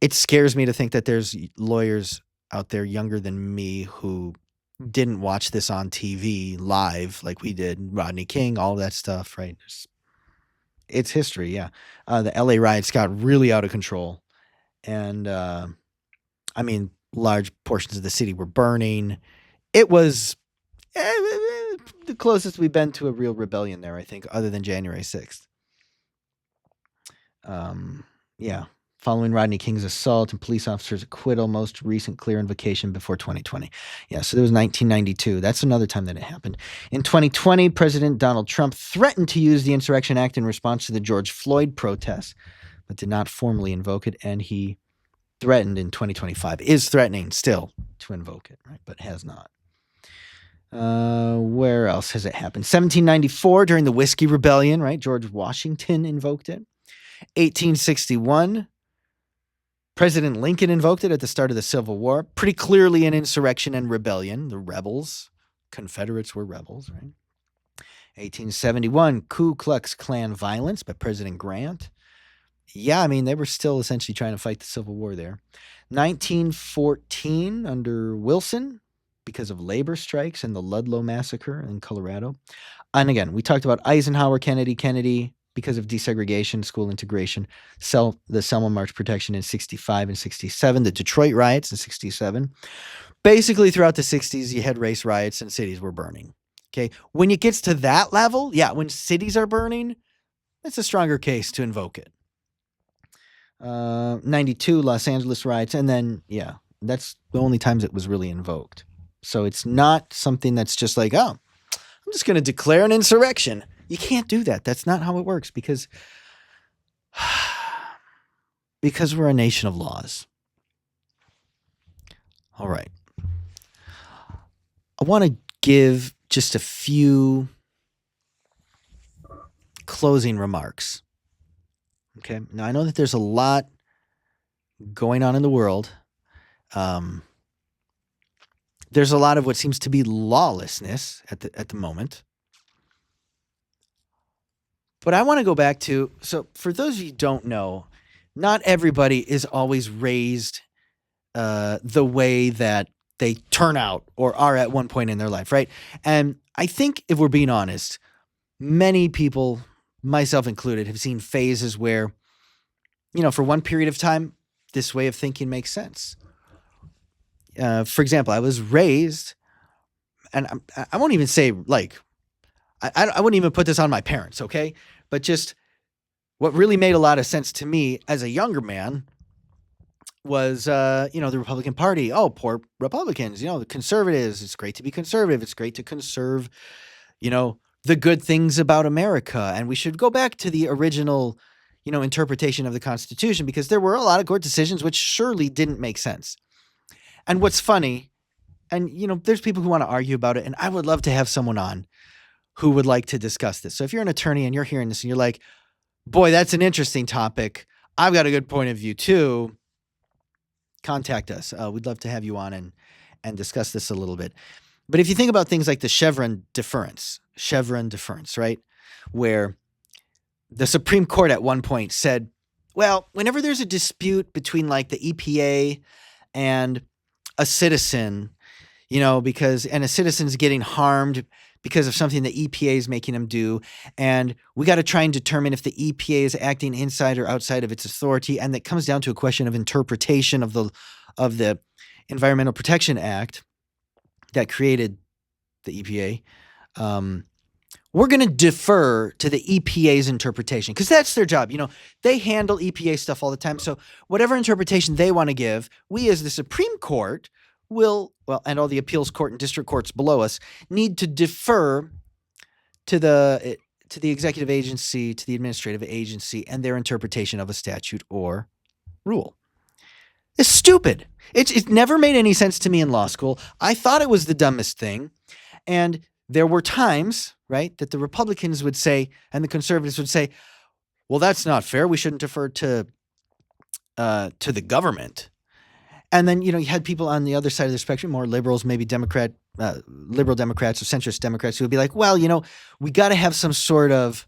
Speaker 1: it scares me to think that there's lawyers out there younger than me who didn't watch this on TV live like we did. Rodney King, all that stuff, right? It's history, yeah. The LA riots got really out of control. And, I mean, large portions of the city were burning. It was the closest we've been to a real rebellion there, I think, other than January 6th. Yeah. Following Rodney King's assault and police officers' acquittal, most recent clear invocation before 2020. Yeah, so there was 1992. That's another time that it happened. In 2020, President Donald Trump threatened to use the Insurrection Act in response to the George Floyd protests, but did not formally invoke it, and he threatened in 2025, is threatening still to invoke it, right? But has not. Where else has it happened? 1794, during the Whiskey Rebellion, right? George Washington invoked it. 1861, President Lincoln invoked it at the start of the Civil War. Pretty clearly an insurrection and rebellion. The rebels, Confederates were rebels, right? 1871, Ku Klux Klan violence by President Grant. Yeah, I mean, they were still essentially trying to fight the Civil War there. 1914, under Wilson, because of labor strikes and the Ludlow Massacre in Colorado. And again, we talked about Eisenhower, Kennedy, because of desegregation, school integration, the Selma March protection in 65 and 67, the Detroit riots in 67. Basically, throughout the 60s, you had race riots and cities were burning. Okay, when it gets to that level, yeah, when cities are burning, that's a stronger case to invoke it. 92, Los Angeles riots, and then, yeah, that's the only times it was really invoked. So it's not something that's just like, oh, I'm just going to declare an insurrection. You can't do that. That's not how it works because we're a nation of laws. All right. I want to give just a few closing remarks. Okay. Now, I know that there's a lot going on in the world. There's a lot of what seems to be lawlessness at the moment. But I want to go back to, so for those of you who don't know, not everybody is always raised the way that they turn out or are at one point in their life, right? And I think if we're being honest, many people, myself included, have seen phases where, for one period of time, this way of thinking makes sense. For example, I was raised, and I won't even say like, I wouldn't even put this on my parents, okay? But just what really made a lot of sense to me as a younger man was, the Republican Party. Oh, poor Republicans, the conservatives. It's great to be conservative. It's great to conserve, the good things about America. And we should go back to the original, interpretation of the Constitution because there were a lot of court decisions which surely didn't make sense. And what's funny, and, there's people who want to argue about it, and I would love to have someone on who would like to discuss this. So if you're an attorney and you're hearing this and you're like, boy, that's an interesting topic. I've got a good point of view too. Contact us. We'd love to have you on and discuss this a little bit. But if you think about things like the Chevron deference, right? Where the Supreme Court at one point said, well, whenever there's a dispute between like the EPA and a citizen, because a citizen's getting harmed because of something the EPA is making them do. And we got to try and determine if the EPA is acting inside or outside of its authority. And that comes down to a question of interpretation of the Environmental Protection Act that created the EPA. Well, we're going to defer to the EPA's interpretation because that's their job. They handle EPA stuff all the time. So whatever interpretation they want to give, we as the Supreme Court and all the appeals court and district courts below us need to defer to the executive agency, to the administrative agency, and their interpretation of a statute or rule. It's stupid. It never made any sense to me in law school. I thought it was the dumbest thing. And there were times, right, that the Republicans would say and the conservatives would say, well, that's not fair. We shouldn't defer to the government. And then, you had people on the other side of the spectrum, more liberals, maybe liberal Democrats or centrist Democrats who would be like, well, we got to have some sort of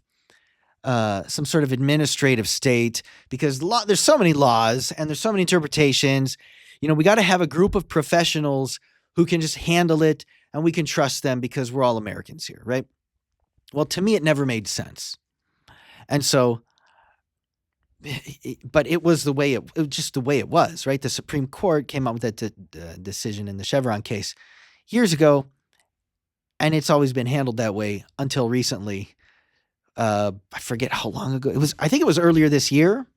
Speaker 1: administrative state because there's so many laws and there's so many interpretations. We got to have a group of professionals who can just handle it and we can trust them because we're all Americans here, right? Well, to me, it never made sense. And so, but it was just the way it was, right? The Supreme Court came out with that decision in the Chevron case years ago, and it's always been handled that way until recently. I forget how long ago it was. I think it was earlier this year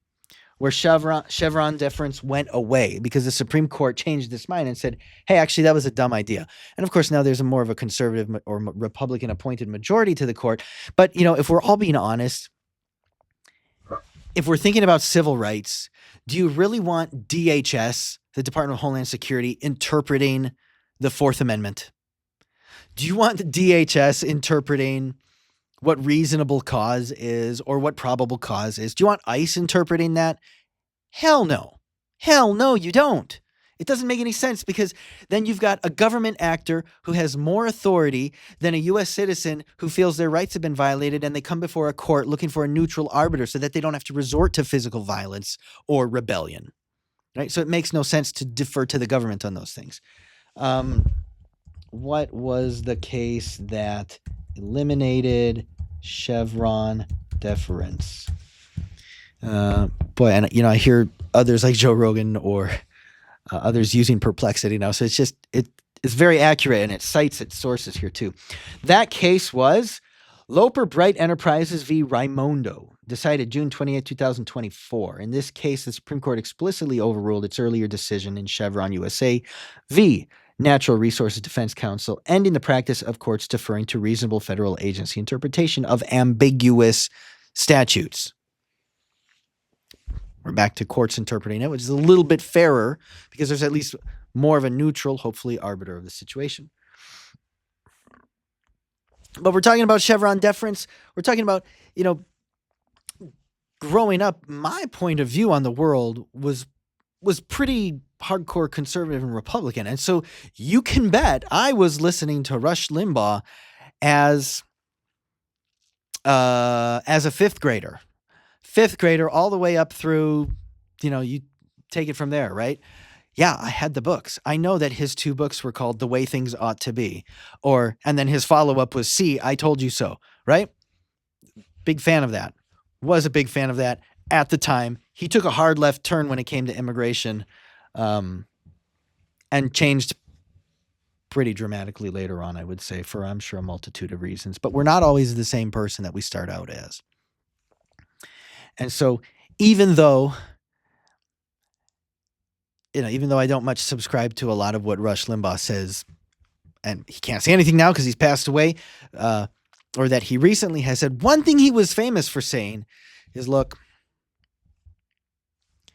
Speaker 1: where Chevron deference went away because the Supreme Court changed its mind and said, hey, actually, that was a dumb idea. And of course, now there's more of a conservative or Republican appointed majority to the court. But, if we're all being honest, if we're thinking about civil rights, do you really want DHS, the Department of Homeland Security, interpreting the Fourth Amendment? Do you want the DHS interpreting what reasonable cause is or what probable cause is? Do you want ICE interpreting that? Hell no. Hell no, you don't. It doesn't make any sense because then you've got a government actor who has more authority than a U.S. citizen who feels their rights have been violated and they come before a court looking for a neutral arbiter so that they don't have to resort to physical violence or rebellion, right? So it makes no sense to defer to the government on those things. What was the case that eliminated Chevron deference? Boy, and I hear others like Joe Rogan or others using Perplexity now. So it's very accurate and it cites its sources here too. That case was Loper Bright Enterprises v. Raimondo, decided June 28, 2024. In this case, the Supreme Court explicitly overruled its earlier decision in Chevron USA v. Natural Resources Defense Council, ending the practice of courts deferring to reasonable federal agency interpretation of ambiguous statutes. We're back to courts interpreting it, which is a little bit fairer because there's at least more of a neutral, hopefully, arbiter of the situation. But we're talking about Chevron deference. We're talking about, growing up, my point of view on the world was pretty hardcore conservative and Republican. And so you can bet I was listening to Rush Limbaugh as a fifth grader all the way up through, you take it from there, right? Yeah, I had the books. I know that his two books were called The Way Things Ought to Be, and then his follow-up was See, I Told You So, right? Big fan of that. Was a big fan of that at the time. He took a hard left turn when it came to immigration, and changed pretty dramatically later on, I would say, for I'm sure a multitude of reasons. But we're not always the same person that we start out as. And so even though I don't much subscribe to a lot of what Rush Limbaugh says, and he can't say anything now because he's passed away, or that he recently has said, one thing he was famous for saying is, look,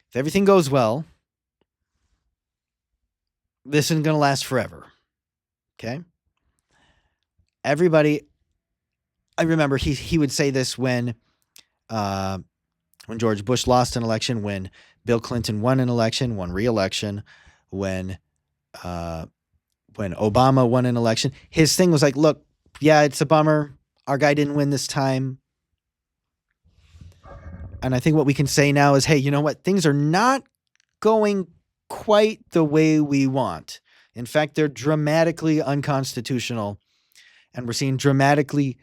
Speaker 1: if everything goes well, this isn't going to last forever. Okay? Everybody, I remember he would say this when George Bush lost an election, when Bill Clinton won an election, won re-election, when Obama won an election. His thing was like, look, yeah, it's a bummer. Our guy didn't win this time. And I think what we can say now is, hey, you know what? Things are not going quite the way we want. In fact, they're dramatically unconstitutional. And we're seeing a dramatically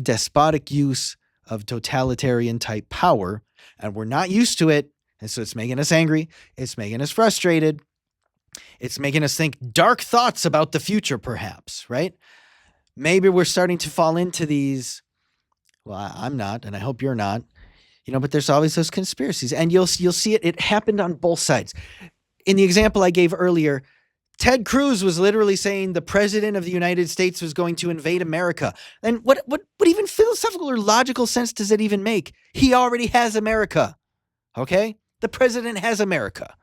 Speaker 1: despotic use of totalitarian type power. And we're not used to it. And so it's making us angry. It's making us frustrated. It's making us think dark thoughts about the future, perhaps, right? maybe we're starting to fall into these. Well, I'm not, and I hope you're not. But there's always those conspiracies, and you'll see it. It happened on both sides. In the example I gave earlier, Ted Cruz was literally saying the president of the United States was going to invade America. And what even philosophical or logical sense does it even make? He already has America. Okay? The president has America.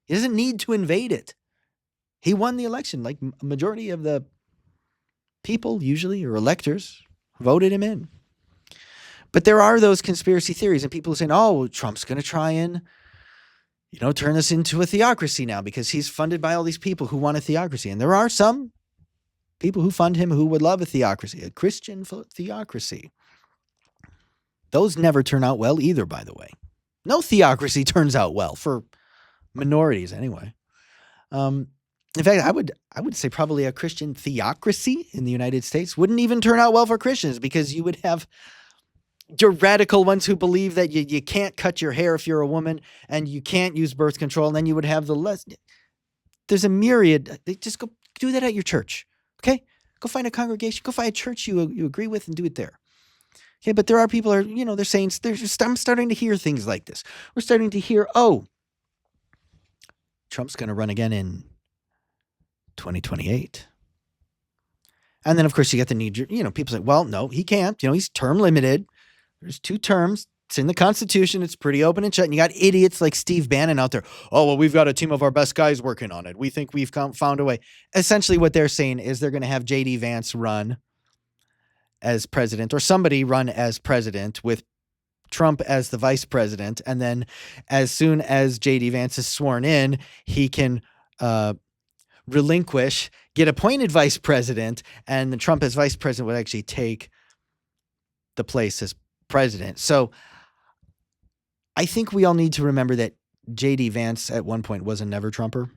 Speaker 1: He doesn't need to invade it. He won the election. Like a majority of the people, usually, or electors, voted him in. But there are those conspiracy theories, and people are saying, oh, Trump's going to try and turn this into a theocracy now because he's funded by all these people who want a theocracy. And there are some people who fund him who would love a theocracy, a Christian theocracy. Those never turn out well either, by the way. No theocracy turns out well for minorities anyway. In fact, I would say probably a Christian theocracy in the United States wouldn't even turn out well for Christians because you would have your radical ones who believe that you can't cut your hair if you're a woman and you can't use birth control. And then you would have there's a myriad. Just go do that at your church. Okay. Go find a congregation, go find a church you agree with and do it there. Okay. But there are people they're saying, I'm starting to hear things like this. We're starting to hear, oh, Trump's going to run again in 2028. And then of course you get the people say, well, no, he can't, he's term limited. There's 2 terms. It's in the Constitution. It's pretty open and shut. And you got idiots like Steve Bannon out there. Oh, well, we've got a team of our best guys working on it. We think we've found a way. Essentially what they're saying is they're going to have J.D. Vance run as president or somebody run as president with Trump as the vice president. And then as soon as J.D. Vance is sworn in, he can relinquish, get appointed vice president, and the Trump as vice president would actually take the place as president. So I think we all need to remember that J.D. Vance at one point was a never Trumper.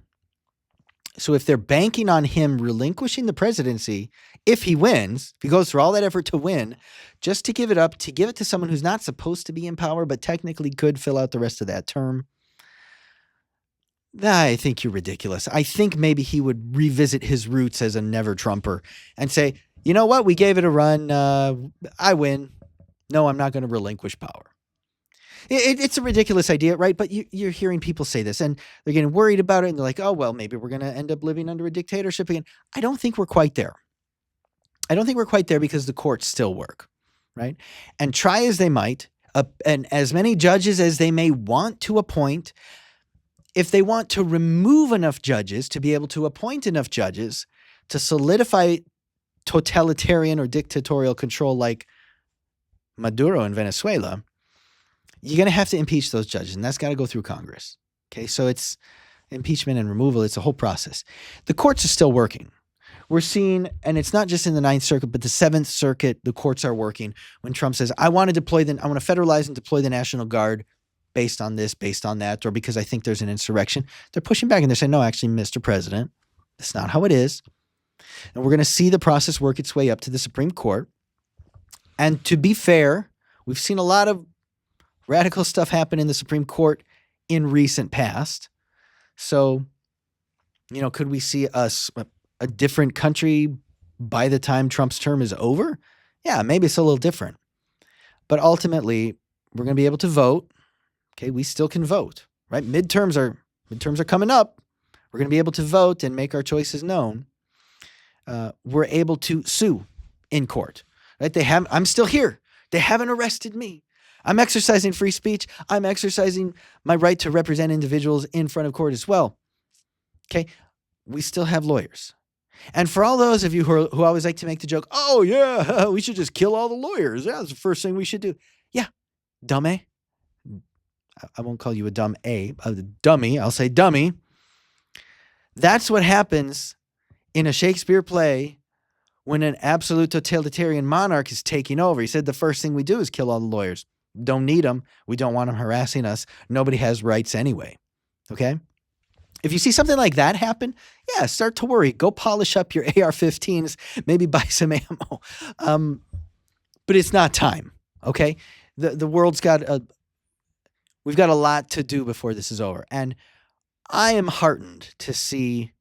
Speaker 1: So if they're banking on him relinquishing the presidency, if he wins, if he goes through all that effort to win, just to give it up, to give it to someone who's not supposed to be in power, but technically could fill out the rest of that term, I think you're ridiculous. I think maybe he would revisit his roots as a never Trumper and say, you know what? We gave it a run. I win. No, I'm not going to relinquish power. It's a ridiculous idea, right? But you're hearing people say this and they're getting worried about it. And they're like, oh, well, maybe we're going to end up living under a dictatorship again. I don't think we're quite there. I don't think we're quite there because the courts still work, right? And try as they might, and as many judges as they may want to appoint, if they want to remove enough judges to be able to appoint enough judges to solidify totalitarian or dictatorial control like Maduro in Venezuela, you're going to have to impeach those judges, and that's got to go through Congress. Okay, so it's impeachment and removal. It's a whole process. The courts are still working. We're seeing, and it's not just in the Ninth Circuit, but the Seventh Circuit, the courts are working. When Trump says, I want to federalize and deploy the National Guard based on this, based on that, or because I think there's an insurrection, they're pushing back and they're saying, no, actually, Mr. President, that's not how it is. And we're going to see the process work its way up to the Supreme Court. And to be fair, we've seen a lot of radical stuff happen in the Supreme Court in recent past. So, could we see a different country by the time Trump's term is over? Yeah, maybe it's a little different. But ultimately, we're going to be able to vote. Okay, we still can vote, right? Midterms are coming up. We're going to be able to vote and make our choices known. We're able to sue in court, right? I'm still here. They haven't arrested me. I'm exercising free speech. I'm exercising my right to represent individuals in front of court as well. Okay, we still have lawyers. And for all those of you who always like to make the joke, oh yeah, we should just kill all the lawyers. Yeah, that's the first thing we should do. Yeah, dummy. I won't call you a dummy. I'll say dummy. That's what happens in a Shakespeare play when an absolute totalitarian monarch is taking over. He said the first thing we do is kill all the lawyers. Don't need them. We don't want them harassing us. Nobody has rights anyway. Okay? If you see something like that happen, yeah, start to worry. Go polish up your AR-15s. Maybe buy some ammo. But it's not time. Okay? The world's we've got a lot to do before this is over. And I am heartened to see,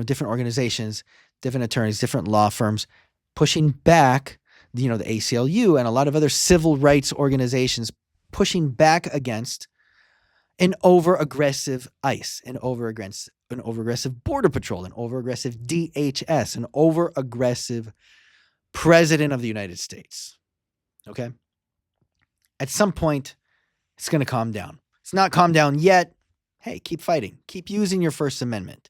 Speaker 1: different organizations different attorneys, different law firms pushing back, the ACLU and a lot of other civil rights organizations pushing back against an over-aggressive ICE, an over-aggressive Border Patrol, an over-aggressive DHS, an over-aggressive President of the United States. Okay? At some point, it's going to calm down. It's not calmed down yet. Hey, keep fighting. Keep using your First Amendment.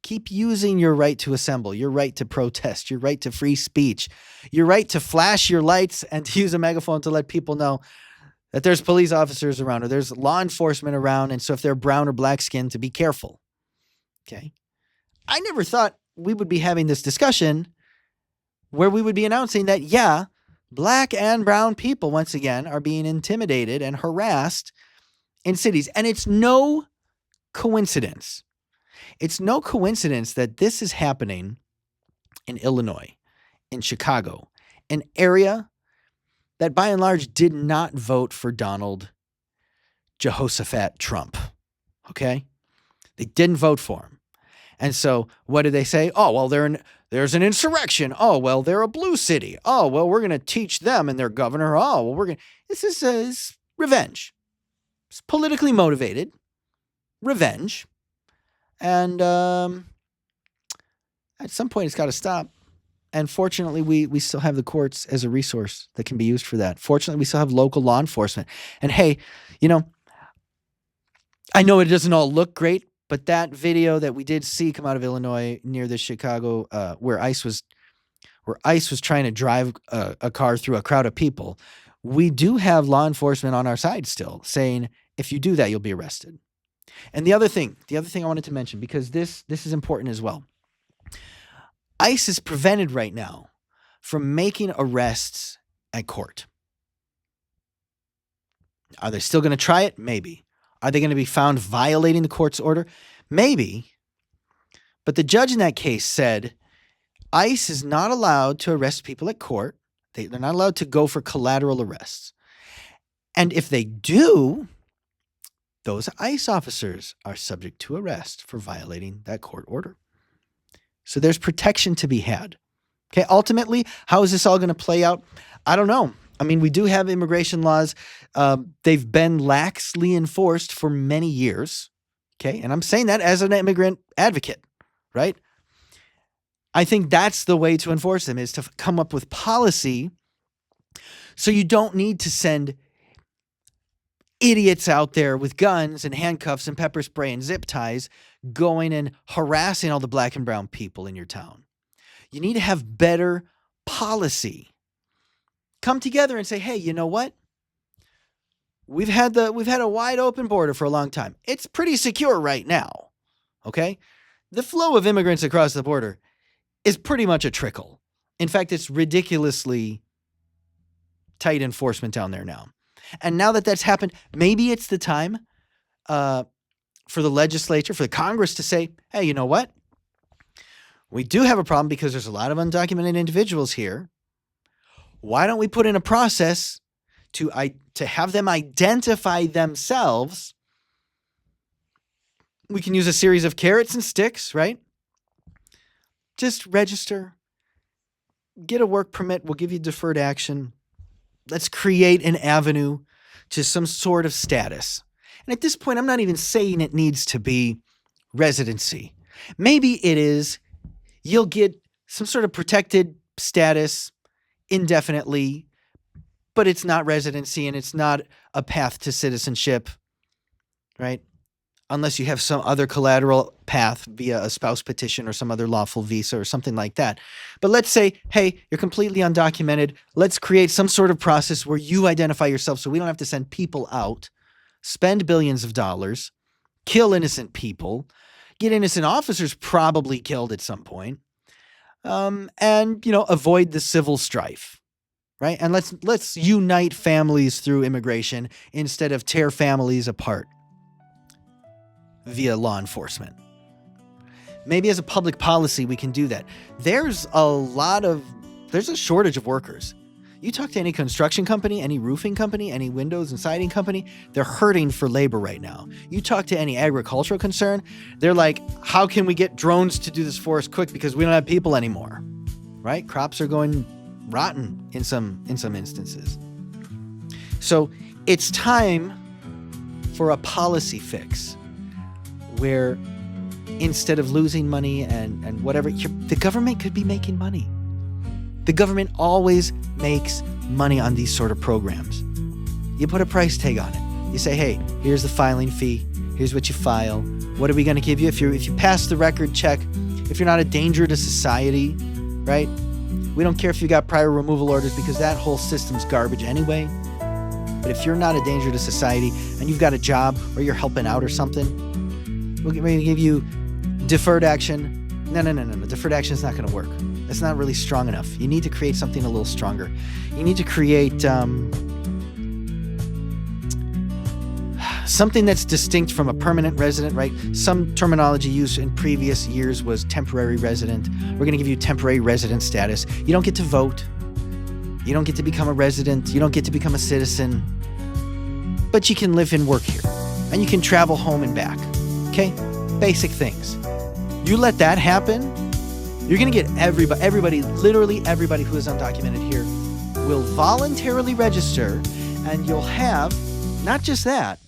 Speaker 1: Keep using your right to assemble, your right to protest, your right to free speech, your right to flash your lights and to use a megaphone to let people know that there's police officers around or there's law enforcement around. And so if they're brown or black skinned, to be careful. Okay. I never thought we would be having this discussion where we would be announcing that, yeah, black and brown people, once again, are being intimidated and harassed in cities. And it's no coincidence. It's no coincidence that this is happening in Illinois, in Chicago, an area that by and large did not vote for Donald Jehoshaphat Trump. Okay? They didn't vote for him. And so what did they say? Oh, well, there's an insurrection. Oh, well, they're a blue city. Oh, well, we're going to teach them and their governor. Oh, well, this is revenge. It's politically motivated revenge. And at some point, it's got to stop. And fortunately, we still have the courts as a resource that can be used for that. Fortunately, we still have local law enforcement. And hey, I know it doesn't all look great, but that video that we did see come out of Illinois near the Chicago, where ICE was trying to drive a car through a crowd of people, we do have law enforcement on our side still saying, if you do that, you'll be arrested. And the other thing I wanted to mention, because this is important as well. ICE is prevented right now from making arrests at court. Are they still going to try it? Maybe. Are they going to be found violating the court's order? Maybe. But the judge in that case said ICE is not allowed to arrest people at court. They're not allowed to go for collateral arrests. And if they do, those ICE officers are subject to arrest for violating that court order. So there's protection to be had. Okay, ultimately, how is this all going to play out? I don't know. I mean, we do have immigration laws. They've been laxly enforced for many years. Okay, and I'm saying that as an immigrant advocate, right? I think that's the way to enforce them, is to come up with policy so you don't need to send idiots out there with guns and handcuffs and pepper spray and zip ties going and harassing all the black and brown people in your town. You need to have better policy. Come together and say, hey, you know what? We've had a wide open border for a long time. It's pretty secure right now. Okay? The flow of immigrants across the border is pretty much a trickle. In fact, it's ridiculously tight enforcement down there now. And now that that's happened, maybe it's the time for the legislature, for the Congress to say, hey, you know what? We do have a problem because there's a lot of undocumented individuals here. Why don't we put in a process to have them identify themselves? We can use a series of carrots and sticks, right? Just register, get a work permit. We'll give you deferred action. Let's create an avenue to some sort of status. And at this point, I'm not even saying it needs to be residency. Maybe it is, you'll get some sort of protected status indefinitely, but it's not residency and it's not a path to citizenship, right? Unless you have some other collateral path via a spouse petition or some other lawful visa or something like that. But let's say, hey, you're completely undocumented. Let's create some sort of process where you identify yourself so we don't have to send people out, spend billions of dollars, kill innocent people, get innocent officers probably killed at some point, and, avoid the civil strife, right? And let's unite families through immigration instead of tear families apart via law enforcement. Maybe as a public policy, we can do that. There's a shortage of workers. You talk to any construction company, any roofing company, any windows and siding company, they're hurting for labor right now. You talk to any agricultural concern, they're like, how can we get drones to do this for us quick because we don't have people anymore, right? Crops are going rotten in some instances. So it's time for a policy fix where instead of losing money and whatever, the government could be making money. The government always makes money on these sort of programs. You put a price tag on it. You say, hey, here's the filing fee. Here's what you file. What are we going to give you if you pass the record check? If you're not a danger to society, right? We don't care if you got prior removal orders because that whole system's garbage anyway. But if you're not a danger to society and you've got a job or you're helping out or something, we're going to give you deferred action. No. Deferred action is not going to work. That's not really strong enough. You need to create something a little stronger. You need to create something that's distinct from a permanent resident, right? Some terminology used in previous years was temporary resident. We're going to give you temporary resident status. You don't get to vote. You don't get to become a resident. You don't get to become a citizen. But you can live and work here. And you can travel home and back. Okay? Basic things. You let that happen, you're going to get everybody, literally everybody who is undocumented here will voluntarily register, and you'll have, not just that,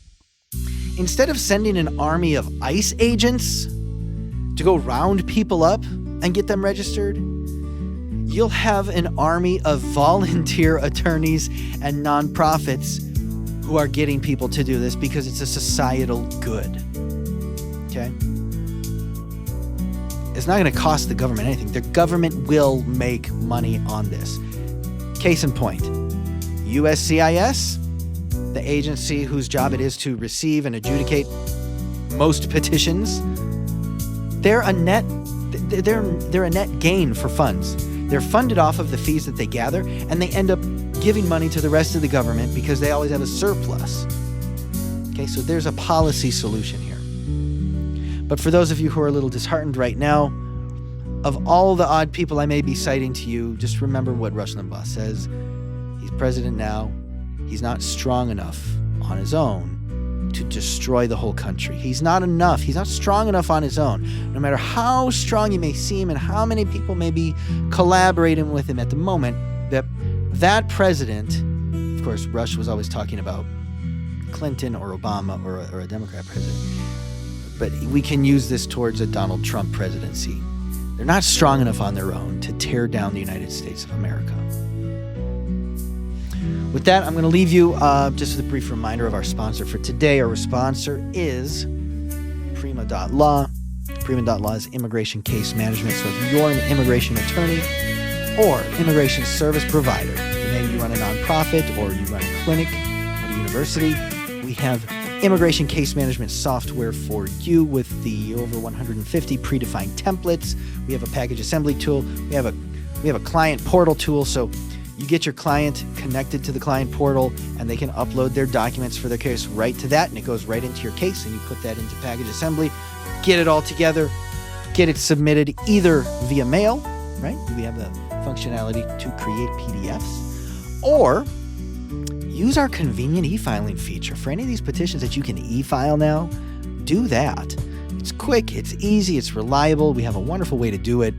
Speaker 1: instead of sending an army of ICE agents to go round people up and get them registered, you'll have an army of volunteer attorneys and nonprofits who are getting people to do this because it's a societal good. Okay? It's not going to cost the government anything. The government will make money on this. Case in point, USCIS, the agency whose job it is to receive and adjudicate most petitions, they're a net gain for funds. They're funded off of the fees that they gather, and they end up giving money to the rest of the government because they always have a surplus. Okay, so there's a policy solution here. But for those of you who are a little disheartened right now, of all the odd people I may be citing to you, just remember what Rush Limbaugh says. He's president now. He's not strong enough on his own to destroy the whole country. He's not enough. He's not strong enough on his own. No matter how strong you may seem and how many people may be collaborating with him at the moment, that president, of course, Rush was always talking about Clinton or Obama or a Democrat president, but we can use this towards a Donald Trump presidency. They're not strong enough on their own to tear down the United States of America. With that, I'm going to leave you just with a brief reminder of our sponsor for today. Our sponsor is Prima.Law. Prima.Law is immigration case management. So if you're an immigration attorney or immigration service provider, maybe you run a nonprofit or you run a clinic at a university, we have immigration case management software for you with the over 150 predefined templates. We have a package assembly tool. We have a client portal tool. So you get your client connected to the client portal and they can upload their documents for their case right to that, and it goes right into your case, and you put that into package assembly, get it all together, get it submitted either via mail, right? We have the functionality to create PDFs, or use our convenient e-filing feature. For any of these petitions that you can e-file now, do that. It's quick, it's easy, it's reliable. We have a wonderful way to do it.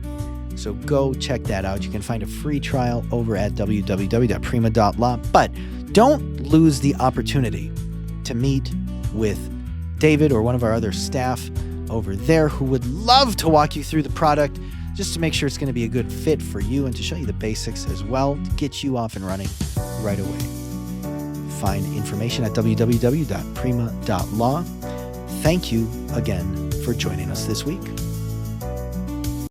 Speaker 1: So go check that out. You can find a free trial over at www.prima.law. But don't lose the opportunity to meet with David or one of our other staff over there who would love to walk you through the product just to make sure it's going to be a good fit for you and to show you the basics as well to get you off and running right away. Find information at www.prima.law. Thank you again for joining us this week.